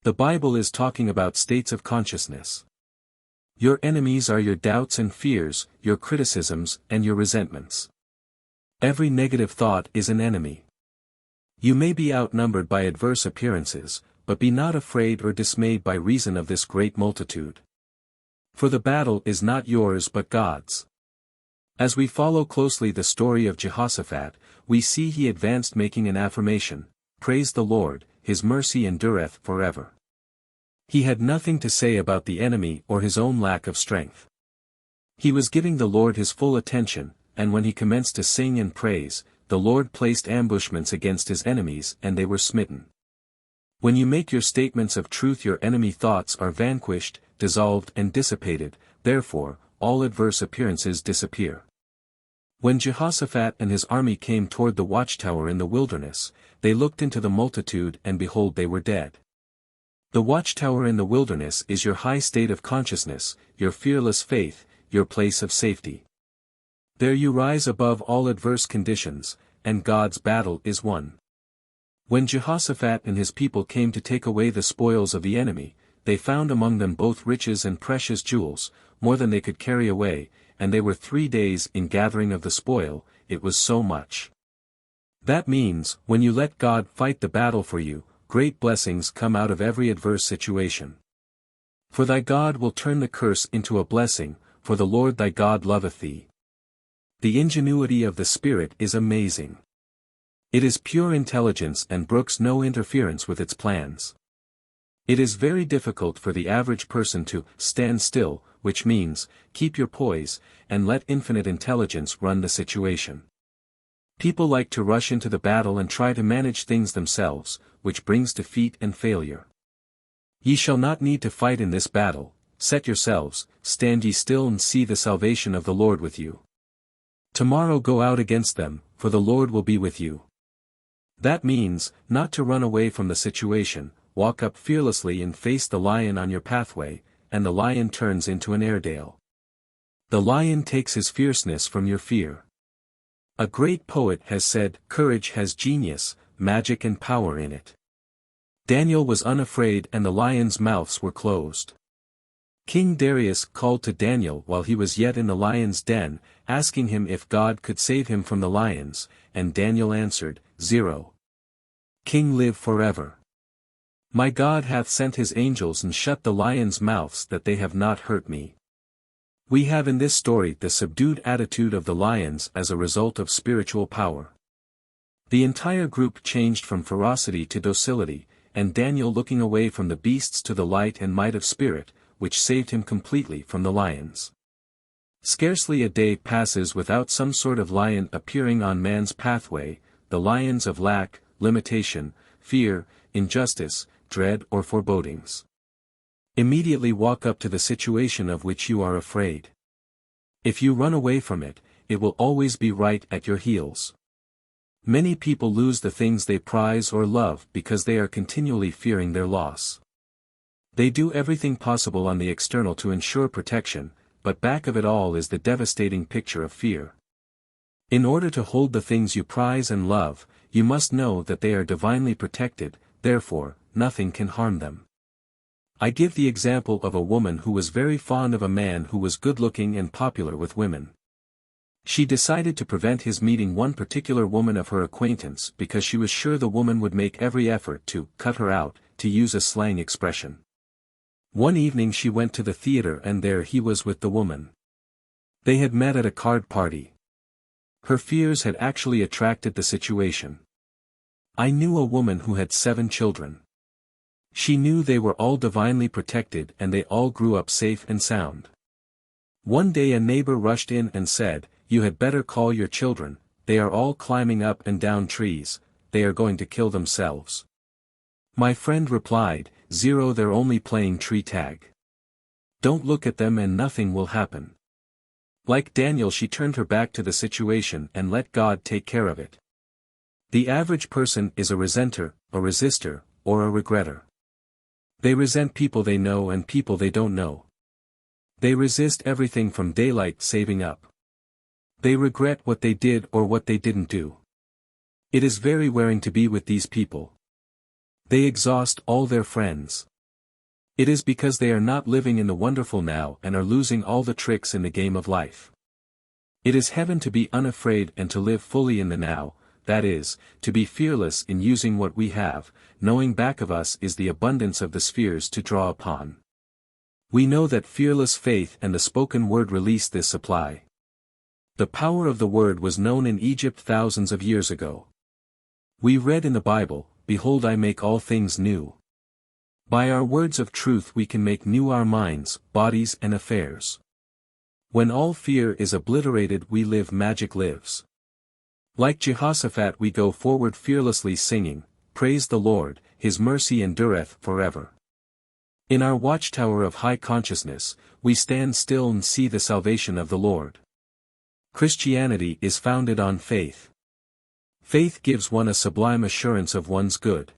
The Bible is talking about states of consciousness. Your enemies are your doubts and fears, your criticisms and your resentments. Every negative thought is an enemy. You may be outnumbered by adverse appearances, but be not afraid or dismayed by reason of this great multitude. For the battle is not yours but God's. As we follow closely the story of Jehoshaphat, we see he advanced making an affirmation, Praise the Lord, his mercy endureth forever. He had nothing to say about the enemy or his own lack of strength. He was giving the Lord his full attention, and when he commenced to sing and praise, the Lord placed ambushments against his enemies and they were smitten. When you make your statements of truth, your enemy thoughts are vanquished, dissolved and dissipated, therefore, all adverse appearances disappear. When Jehoshaphat and his army came toward the watchtower in the wilderness, they looked into the multitude and behold they were dead. The watchtower in the wilderness is your high state of consciousness, your fearless faith, your place of safety. There you rise above all adverse conditions, and God's battle is won. When Jehoshaphat and his people came to take away the spoils of the enemy, they found among them both riches and precious jewels, more than they could carry away, and they were 3 days in gathering of the spoil, it was so much. That means, when you let God fight the battle for you, great blessings come out of every adverse situation. For thy God will turn the curse into a blessing, for the Lord thy God loveth thee. The ingenuity of the Spirit is amazing. It is pure intelligence and brooks no interference with its plans. It is very difficult for the average person to stand still, which means, keep your poise, and let infinite intelligence run the situation. People like to rush into the battle and try to manage things themselves, which brings defeat and failure. Ye shall not need to fight in this battle, set yourselves, stand ye still and see the salvation of the Lord with you. Tomorrow go out against them, for the Lord will be with you. That means, not to run away from the situation, walk up fearlessly and face the lion on your pathway, and the lion turns into an Airedale. The lion takes his fierceness from your fear. A great poet has said, courage has genius, magic and power in it. Daniel was unafraid and the lions' mouths were closed. King Darius called to Daniel while he was yet in the lion's den, asking him if God could save him from the lions, and Daniel answered, 0. King, live forever. My God hath sent his angels and shut the lions' mouths that they have not hurt me. We have in this story the subdued attitude of the lions as a result of spiritual power. The entire group changed from ferocity to docility, and Daniel looking away from the beasts to the light and might of spirit, which saved him completely from the lions. Scarcely a day passes without some sort of lion appearing on man's pathway, the lions of lack, limitation, fear, injustice, dread or forebodings. Immediately walk up to the situation of which you are afraid. If you run away from it, it will always be right at your heels. Many people lose the things they prize or love because they are continually fearing their loss. They do everything possible on the external to ensure protection, but back of it all is the devastating picture of fear. In order to hold the things you prize and love, you must know that they are divinely protected, therefore, nothing can harm them. I give the example of a woman who was very fond of a man who was good-looking and popular with women. She decided to prevent his meeting one particular woman of her acquaintance because she was sure the woman would make every effort to cut her out, to use a slang expression. One evening she went to the theater and there he was with the woman. They had met at a card party. Her fears had actually attracted the situation. I knew a woman who had 7 children. She knew they were all divinely protected and they all grew up safe and sound. One day a neighbor rushed in and said, "You had better call your children, they are all climbing up and down trees, they are going to kill themselves." My friend replied, 0, they're only playing tree tag. Don't look at them and nothing will happen. Like Daniel, she turned her back to the situation and let God take care of it. The average person is a resenter, a resistor, or a regretter. They resent people they know and people they don't know. They resist everything from daylight saving up. They regret what they did or what they didn't do. It is very wearing to be with these people. They exhaust all their friends. It is because they are not living in the wonderful now and are losing all the tricks in the game of life. It is heaven to be unafraid and to live fully in the now, that is, to be fearless in using what we have, knowing back of us is the abundance of the spheres to draw upon. We know that fearless faith and the spoken word release this supply. The power of the word was known in Egypt thousands of years ago. We read in the Bible, "Behold, I make all things new." By our words of truth we can make new our minds, bodies and affairs. When all fear is obliterated we live, magic lives. Like Jehoshaphat we go forward fearlessly singing, "Praise the Lord," his mercy endureth forever. In our watchtower of high consciousness, we stand still and see the salvation of the Lord. Christianity is founded on faith. Faith gives one a sublime assurance of one's good.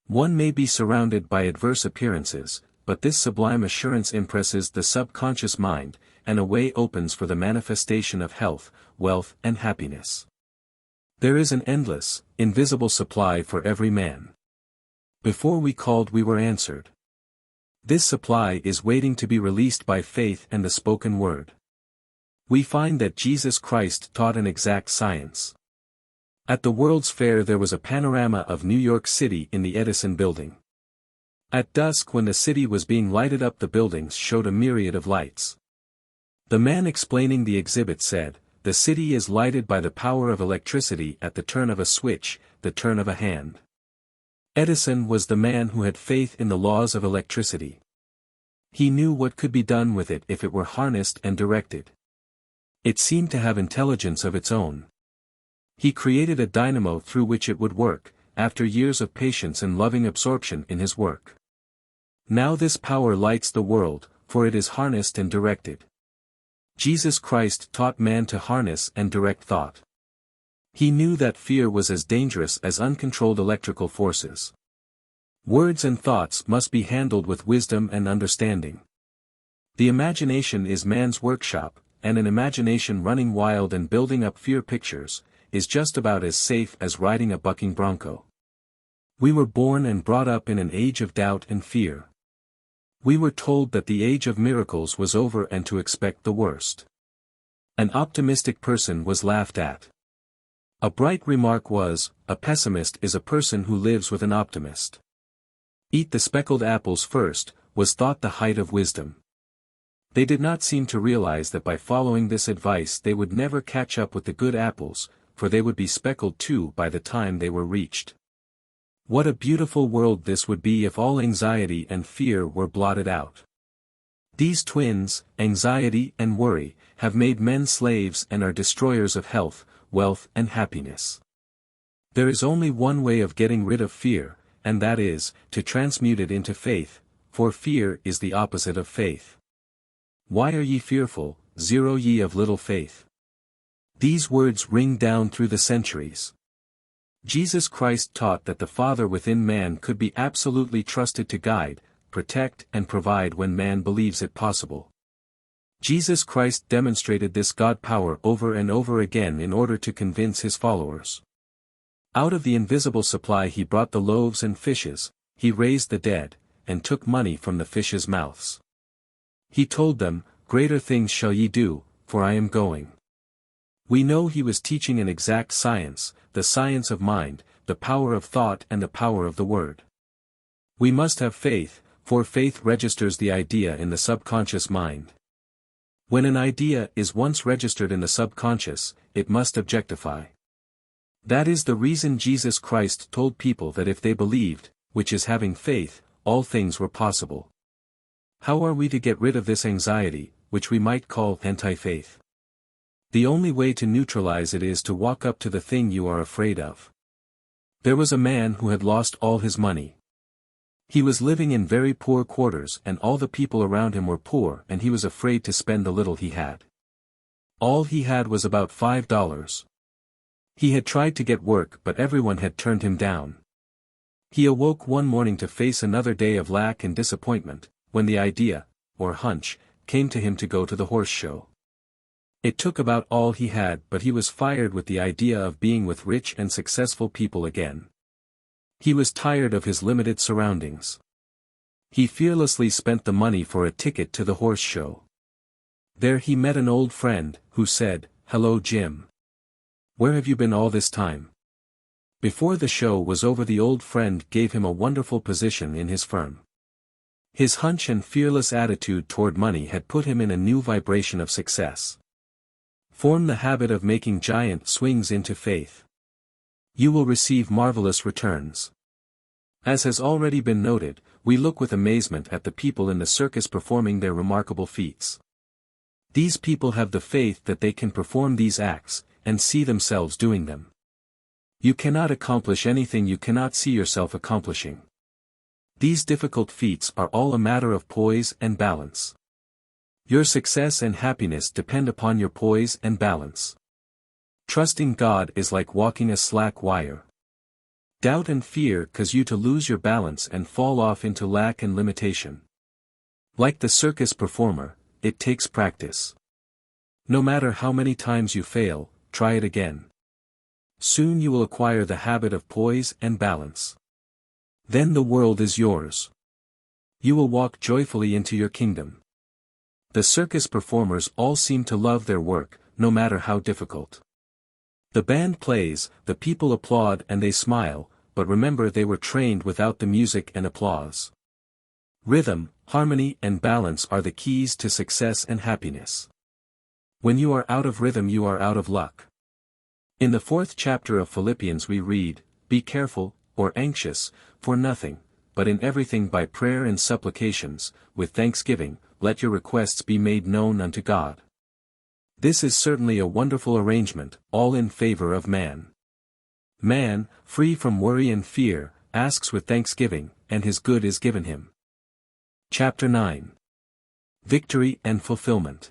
One may be surrounded by adverse appearances, but this sublime assurance impresses the subconscious mind, and a way opens for the manifestation of health, wealth and happiness. There is an endless, invisible supply for every man. Before we called we were answered. This supply is waiting to be released by faith and the spoken word. We find that Jesus Christ taught an exact science. At the World's Fair there was a panorama of New York City in the Edison building. At dusk when the city was being lighted up, the buildings showed a myriad of lights. The man explaining the exhibit said, "The city is lighted by the power of electricity at the turn of a switch, the turn of a hand." Edison was the man who had faith in the laws of electricity. He knew what could be done with it if it were harnessed and directed. It seemed to have intelligence of its own. He created a dynamo through which it would work, after years of patience and loving absorption in his work. Now this power lights the world, for it is harnessed and directed. Jesus Christ taught man to harness and direct thought. He knew that fear was as dangerous as uncontrolled electrical forces. Words and thoughts must be handled with wisdom and understanding. The imagination is man's workshop, and an imagination running wild and building up fear pictures, is just about as safe as riding a bucking bronco. We were born and brought up in an age of doubt and fear. We were told that the age of miracles was over and to expect the worst. An optimistic person was laughed at. A bright remark was, "A pessimist is a person who lives with an optimist." Eat the speckled apples first, was thought the height of wisdom. They did not seem to realize that by following this advice they would never catch up with the good apples, for they would be speckled too by the time they were reached. What a beautiful world this would be if all anxiety and fear were blotted out. These twins, anxiety and worry, have made men slaves and are destroyers of health, wealth and happiness. There is only one way of getting rid of fear, and that is, to transmute it into faith, for fear is the opposite of faith. Why are ye fearful, zero ye of little faith? These words ring down through the centuries. Jesus Christ taught that the Father within man could be absolutely trusted to guide, protect and provide when man believes it possible. Jesus Christ demonstrated this God power over and over again in order to convince his followers. Out of the invisible supply he brought the loaves and fishes, he raised the dead, and took money from the fishes' mouths. He told them, "Greater things shall ye do, for I am going." We know he was teaching an exact science, the science of mind, the power of thought and the power of the word. We must have faith, for faith registers the idea in the subconscious mind. When an idea is once registered in the subconscious, it must objectify. That is the reason Jesus Christ told people that if they believed, which is having faith, all things were possible. How are we to get rid of this anxiety, which we might call anti-faith? The only way to neutralize it is to walk up to the thing you are afraid of. There was a man who had lost all his money. He was living in very poor quarters and all the people around him were poor and he was afraid to spend the little he had. All he had was about $5. He had tried to get work but everyone had turned him down. He awoke one morning to face another day of lack and disappointment, when the idea, or hunch, came to him to go to the horse show. It took about all he had but he was fired with the idea of being with rich and successful people again. He was tired of his limited surroundings. He fearlessly spent the money for a ticket to the horse show. There he met an old friend, who said, "Hello Jim. Where have you been all this time?" Before the show was over the old friend gave him a wonderful position in his firm. His hunch and fearless attitude toward money had put him in a new vibration of success. Form the habit of making giant swings into faith. You will receive marvelous returns. As has already been noted, we look with amazement at the people in the circus performing their remarkable feats. These people have the faith that they can perform these acts, and see themselves doing them. You cannot accomplish anything you cannot see yourself accomplishing. These difficult feats are all a matter of poise and balance. Your success and happiness depend upon your poise and balance. Trusting God is like walking a slack wire. Doubt and fear cause you to lose your balance and fall off into lack and limitation. Like the circus performer, it takes practice. No matter how many times you fail, try it again. Soon you will acquire the habit of poise and balance. Then the world is yours. You will walk joyfully into your kingdom. The circus performers all seem to love their work, no matter how difficult. The band plays, the people applaud and they smile, but remember they were trained without the music and applause. Rhythm, harmony and balance are the keys to success and happiness. When you are out of rhythm you are out of luck. In the 4th chapter of Philippians we read, "Be careful, or anxious, for nothing, but in everything by prayer and supplications, with thanksgiving, let your requests be made known unto God." This is certainly a wonderful arrangement, all in favor of man. Man, free from worry and fear, asks with thanksgiving, and his good is given him. Chapter 9. Victory and Fulfillment.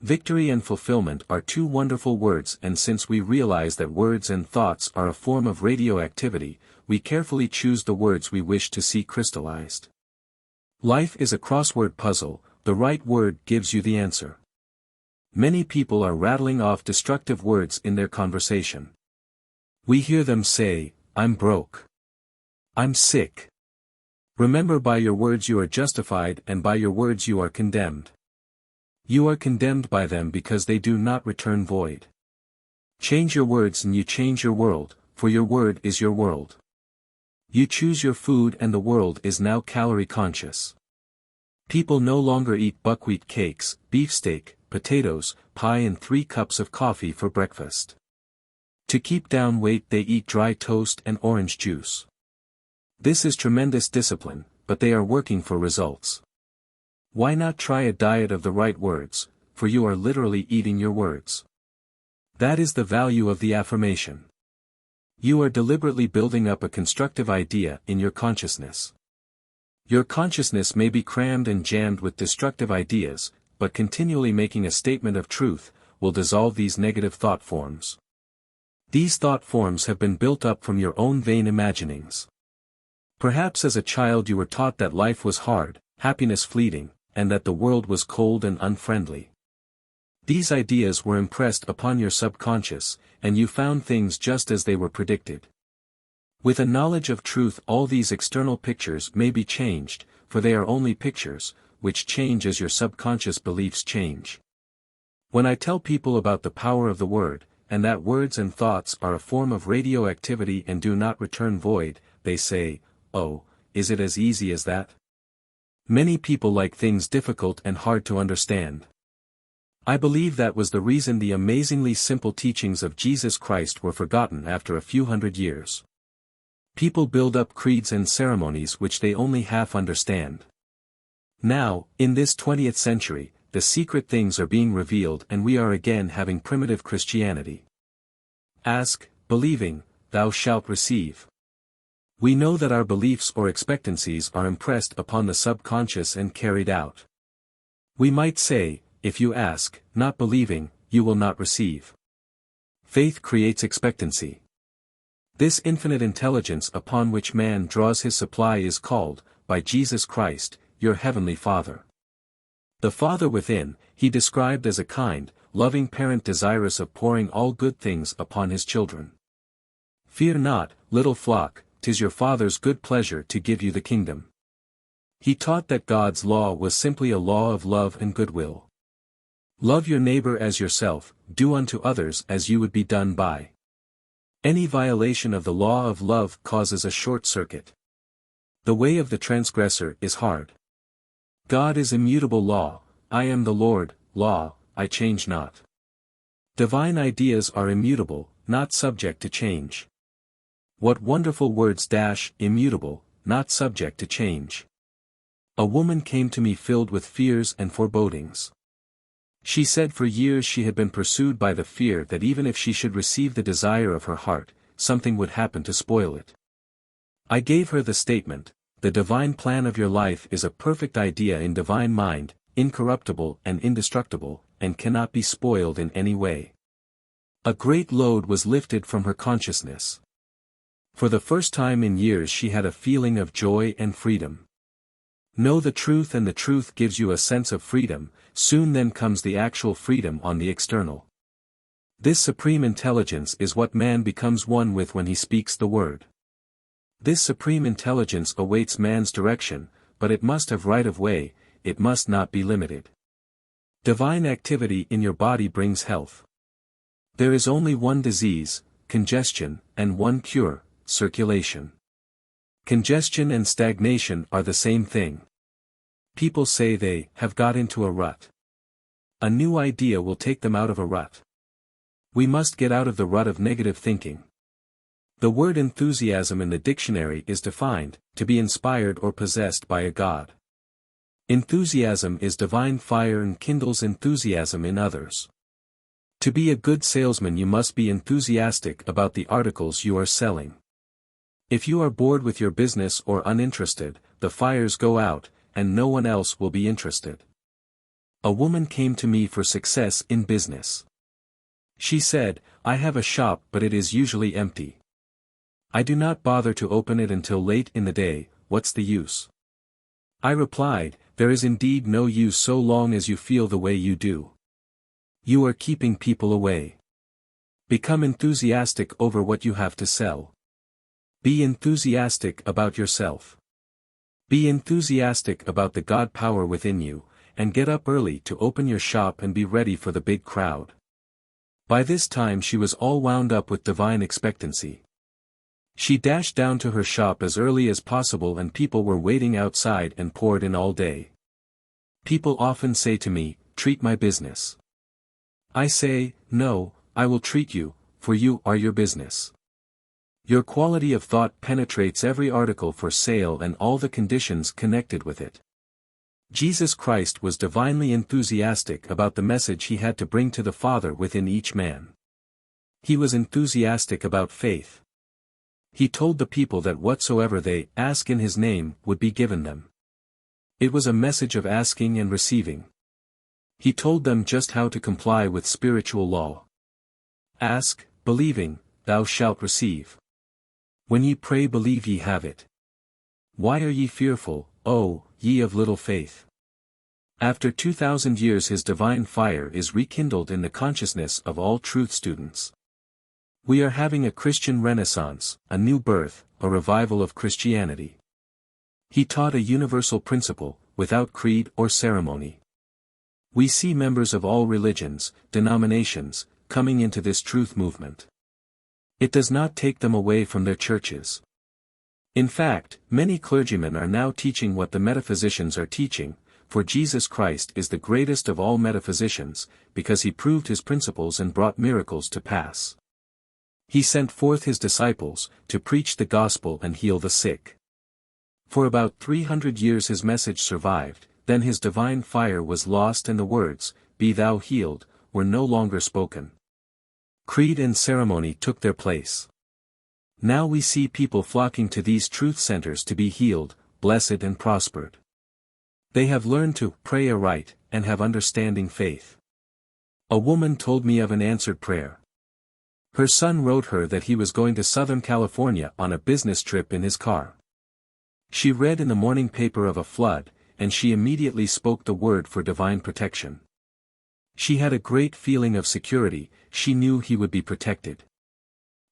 Victory and fulfillment are two wonderful words, and since we realize that words and thoughts are a form of radioactivity, we carefully choose the words we wish to see crystallized. Life is a crossword puzzle, the right word gives you the answer. Many people are rattling off destructive words in their conversation. We hear them say, "I'm broke. I'm sick." Remember, by your words you are justified and by your words you are condemned. You are condemned by them because they do not return void. Change your words and you change your world, for your word is your world. You choose your food and the world is now calorie conscious. People no longer eat buckwheat cakes, beefsteak, potatoes, pie and 3 cups of coffee for breakfast. To keep down weight they eat dry toast and orange juice. This is tremendous discipline, but they are working for results. Why not try a diet of the right words, for you are literally eating your words. That is the value of the affirmation. You are deliberately building up a constructive idea in your consciousness. Your consciousness may be crammed and jammed with destructive ideas, but continually making a statement of truth will dissolve these negative thought forms. These thought forms have been built up from your own vain imaginings. Perhaps as a child you were taught that life was hard, happiness fleeting, and that the world was cold and unfriendly. These ideas were impressed upon your subconscious, and you found things just as they were predicted. With a knowledge of truth all these external pictures may be changed, for they are only pictures, which change as your subconscious beliefs change. When I tell people about the power of the word, and that words and thoughts are a form of radioactivity and do not return void, they say, "Oh, is it as easy as that?" Many people like things difficult and hard to understand. I believe that was the reason the amazingly simple teachings of Jesus Christ were forgotten after a few hundred years. People build up creeds and ceremonies which they only half understand. Now, in this 20th century, the secret things are being revealed and we are again having primitive Christianity. Ask, believing, thou shalt receive. We know that our beliefs or expectancies are impressed upon the subconscious and carried out. We might say, if you ask, not believing, you will not receive. Faith creates expectancy. This infinite intelligence upon which man draws his supply is called, by Jesus Christ, your heavenly Father. The Father within, he described as a kind, loving parent desirous of pouring all good things upon his children. Fear not, little flock, 'tis your Father's good pleasure to give you the kingdom. He taught that God's law was simply a law of love and goodwill. Love your neighbor as yourself, do unto others as you would be done by. Any violation of the law of love causes a short circuit. The way of the transgressor is hard. God is immutable law, I am the Lord, law, I change not. Divine ideas are immutable, not subject to change. What wonderful words! Immutable, not subject to change. A woman came to me filled with fears and forebodings. She said for years she had been pursued by the fear that even if she should receive the desire of her heart, something would happen to spoil it. I gave her the statement, the divine plan of your life is a perfect idea in divine mind, incorruptible and indestructible, and cannot be spoiled in any way. A great load was lifted from her consciousness. For the first time in years she had a feeling of joy and freedom. Know the truth and the truth gives you a sense of freedom, soon then comes the actual freedom on the external. This supreme intelligence is what man becomes one with when he speaks the word. This supreme intelligence awaits man's direction, but it must have right of way, it must not be limited. Divine activity in your body brings health. There is only one disease, congestion, and one cure, circulation. Congestion and stagnation are the same thing. People say they have got into a rut. A new idea will take them out of a rut. We must get out of the rut of negative thinking. The word enthusiasm in the dictionary is defined, to be inspired or possessed by a god. Enthusiasm is divine fire and kindles enthusiasm in others. To be a good salesman you must be enthusiastic about the articles you are selling. If you are bored with your business or uninterested, the fires go out, and no one else will be interested. A woman came to me for success in business. She said, I have a shop but it is usually empty. I do not bother to open it until late in the day, what's the use? I replied, there is indeed no use so long as you feel the way you do. You are keeping people away. Become enthusiastic over what you have to sell. Be enthusiastic about yourself. Be enthusiastic about the God power within you, and get up early to open your shop and be ready for the big crowd. By this time she was all wound up with divine expectancy. She dashed down to her shop as early as possible and people were waiting outside and poured in all day. People often say to me, treat my business. I say, no, I will treat you, for you are your business. Your quality of thought penetrates every article for sale and all the conditions connected with it. Jesus Christ was divinely enthusiastic about the message he had to bring to the Father within each man. He was enthusiastic about faith. He told the people that whatsoever they ask in his name would be given them. It was a message of asking and receiving. He told them just how to comply with spiritual law. Ask, believing, thou shalt receive. When ye pray believe ye have it. Why are ye fearful, O, ye of little faith? After 2,000 years his divine fire is rekindled in the consciousness of all truth students. We are having a Christian renaissance, a new birth, a revival of Christianity. He taught a universal principle, without creed or ceremony. We see members of all religions, denominations, coming into this truth movement. It does not take them away from their churches. In fact, many clergymen are now teaching what the metaphysicians are teaching, for Jesus Christ is the greatest of all metaphysicians, because he proved his principles and brought miracles to pass. He sent forth his disciples, to preach the gospel and heal the sick. For about 300 years his message survived, then his divine fire was lost and the words, be thou healed, were no longer spoken. Creed and ceremony took their place. Now we see people flocking to these truth centers to be healed, blessed and prospered. They have learned to pray aright, and have understanding faith. A woman told me of an answered prayer. Her son wrote her that he was going to Southern California on a business trip in his car. She read in the morning paper of a flood, and she immediately spoke the word for divine protection. She had a great feeling of security, she knew he would be protected.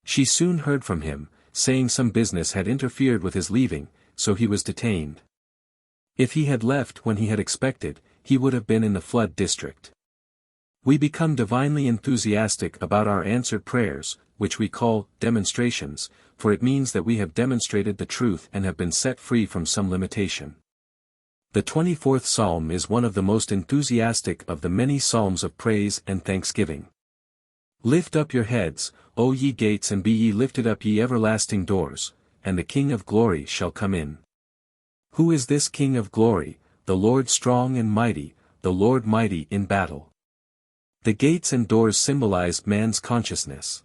She soon heard from him, saying some business had interfered with his leaving, so he was detained. If he had left when he had expected, he would have been in the flood district. We become divinely enthusiastic about our answered prayers, which we call demonstrations, for it means that we have demonstrated the truth and have been set free from some limitation. The 24th Psalm is one of the most enthusiastic of the many psalms of praise and thanksgiving. Lift up your heads, O ye gates, and be ye lifted up ye everlasting doors, and the King of glory shall come in. Who is this King of glory? The Lord strong and mighty, the Lord mighty in battle. The gates and doors symbolized man's consciousness.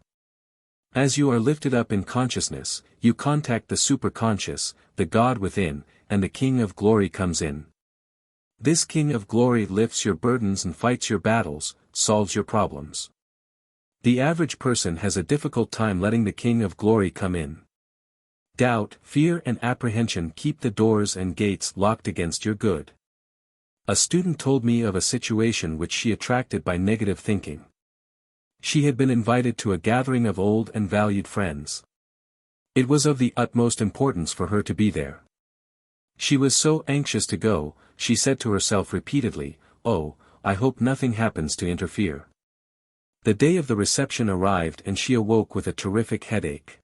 As you are lifted up in consciousness, you contact the superconscious, the God within, and the King of Glory comes in. This King of Glory lifts your burdens and fights your battles, solves your problems. The average person has a difficult time letting the King of Glory come in. Doubt, fear and apprehension keep the doors and gates locked against your good. A student told me of a situation which she attracted by negative thinking. She had been invited to a gathering of old and valued friends. It was of the utmost importance for her to be there. She was so anxious to go, she said to herself repeatedly, "Oh, I hope nothing happens to interfere." The day of the reception arrived and she awoke with a terrific headache.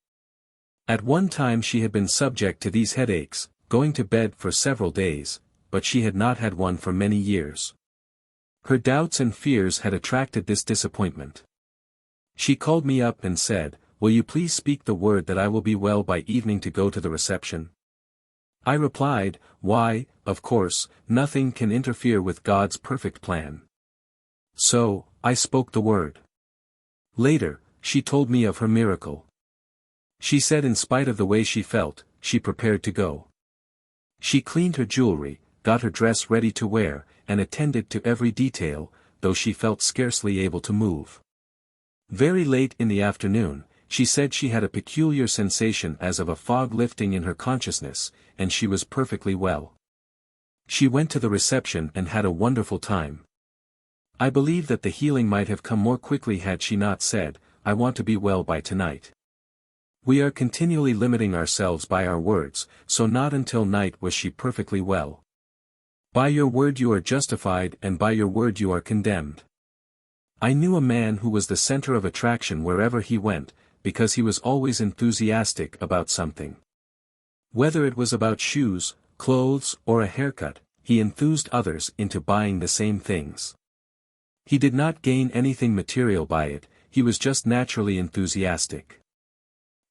At one time she had been subject to these headaches, going to bed for several days, but she had not had one for many years. Her doubts and fears had attracted this disappointment. She called me up and said, "Will you please speak the word that I will be well by evening to go to the reception?" I replied, "Why, of course, nothing can interfere with God's perfect plan." So, I spoke the word. Later, she told me of her miracle. She said in spite of the way she felt, she prepared to go. She cleaned her jewelry, got her dress ready to wear, and attended to every detail, though she felt scarcely able to move. Very late in the afternoon, she said she had a peculiar sensation as of a fog lifting in her consciousness, and she was perfectly well. She went to the reception and had a wonderful time. I believe that the healing might have come more quickly had she not said, "I want to be well by tonight." We are continually limiting ourselves by our words, so not until night was she perfectly well. By your word you are justified and by your word you are condemned. I knew a man who was the center of attraction wherever he went, because he was always enthusiastic about something. Whether it was about shoes, clothes, or a haircut, he enthused others into buying the same things. He did not gain anything material by it, he was just naturally enthusiastic.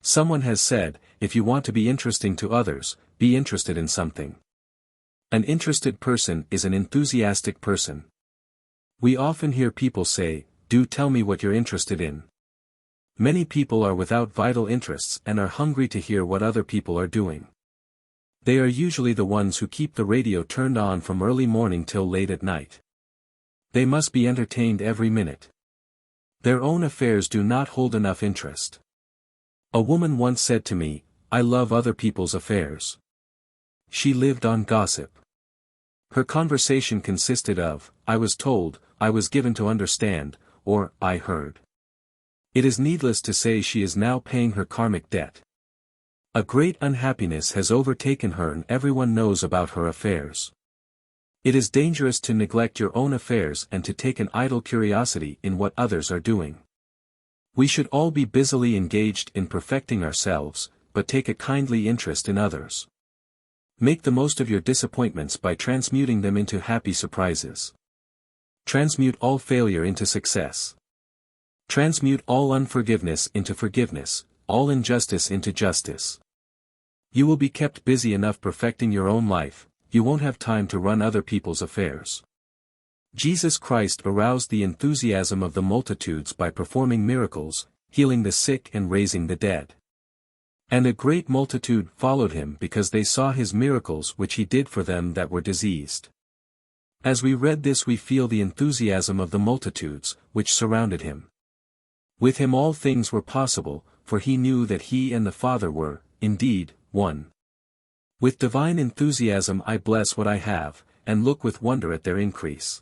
Someone has said, if you want to be interesting to others, be interested in something. An interested person is an enthusiastic person. We often hear people say, "Do tell me what you're interested in." Many people are without vital interests and are hungry to hear what other people are doing. They are usually the ones who keep the radio turned on from early morning till late at night. They must be entertained every minute. Their own affairs do not hold enough interest. A woman once said to me, "I love other people's affairs." She lived on gossip. Her conversation consisted of, "I was told," "I was given to understand," or "I heard." It is needless to say she is now paying her karmic debt. A great unhappiness has overtaken her and everyone knows about her affairs. It is dangerous to neglect your own affairs and to take an idle curiosity in what others are doing. We should all be busily engaged in perfecting ourselves, but take a kindly interest in others. Make the most of your disappointments by transmuting them into happy surprises. Transmute all failure into success. Transmute all unforgiveness into forgiveness, all injustice into justice. You will be kept busy enough perfecting your own life, you won't have time to run other people's affairs. Jesus Christ aroused the enthusiasm of the multitudes by performing miracles, healing the sick and raising the dead. And a great multitude followed him because they saw his miracles which he did for them that were diseased. As we read this we feel the enthusiasm of the multitudes, which surrounded him. With him all things were possible, for he knew that he and the Father were, indeed, one. With divine enthusiasm I bless what I have, and look with wonder at their increase.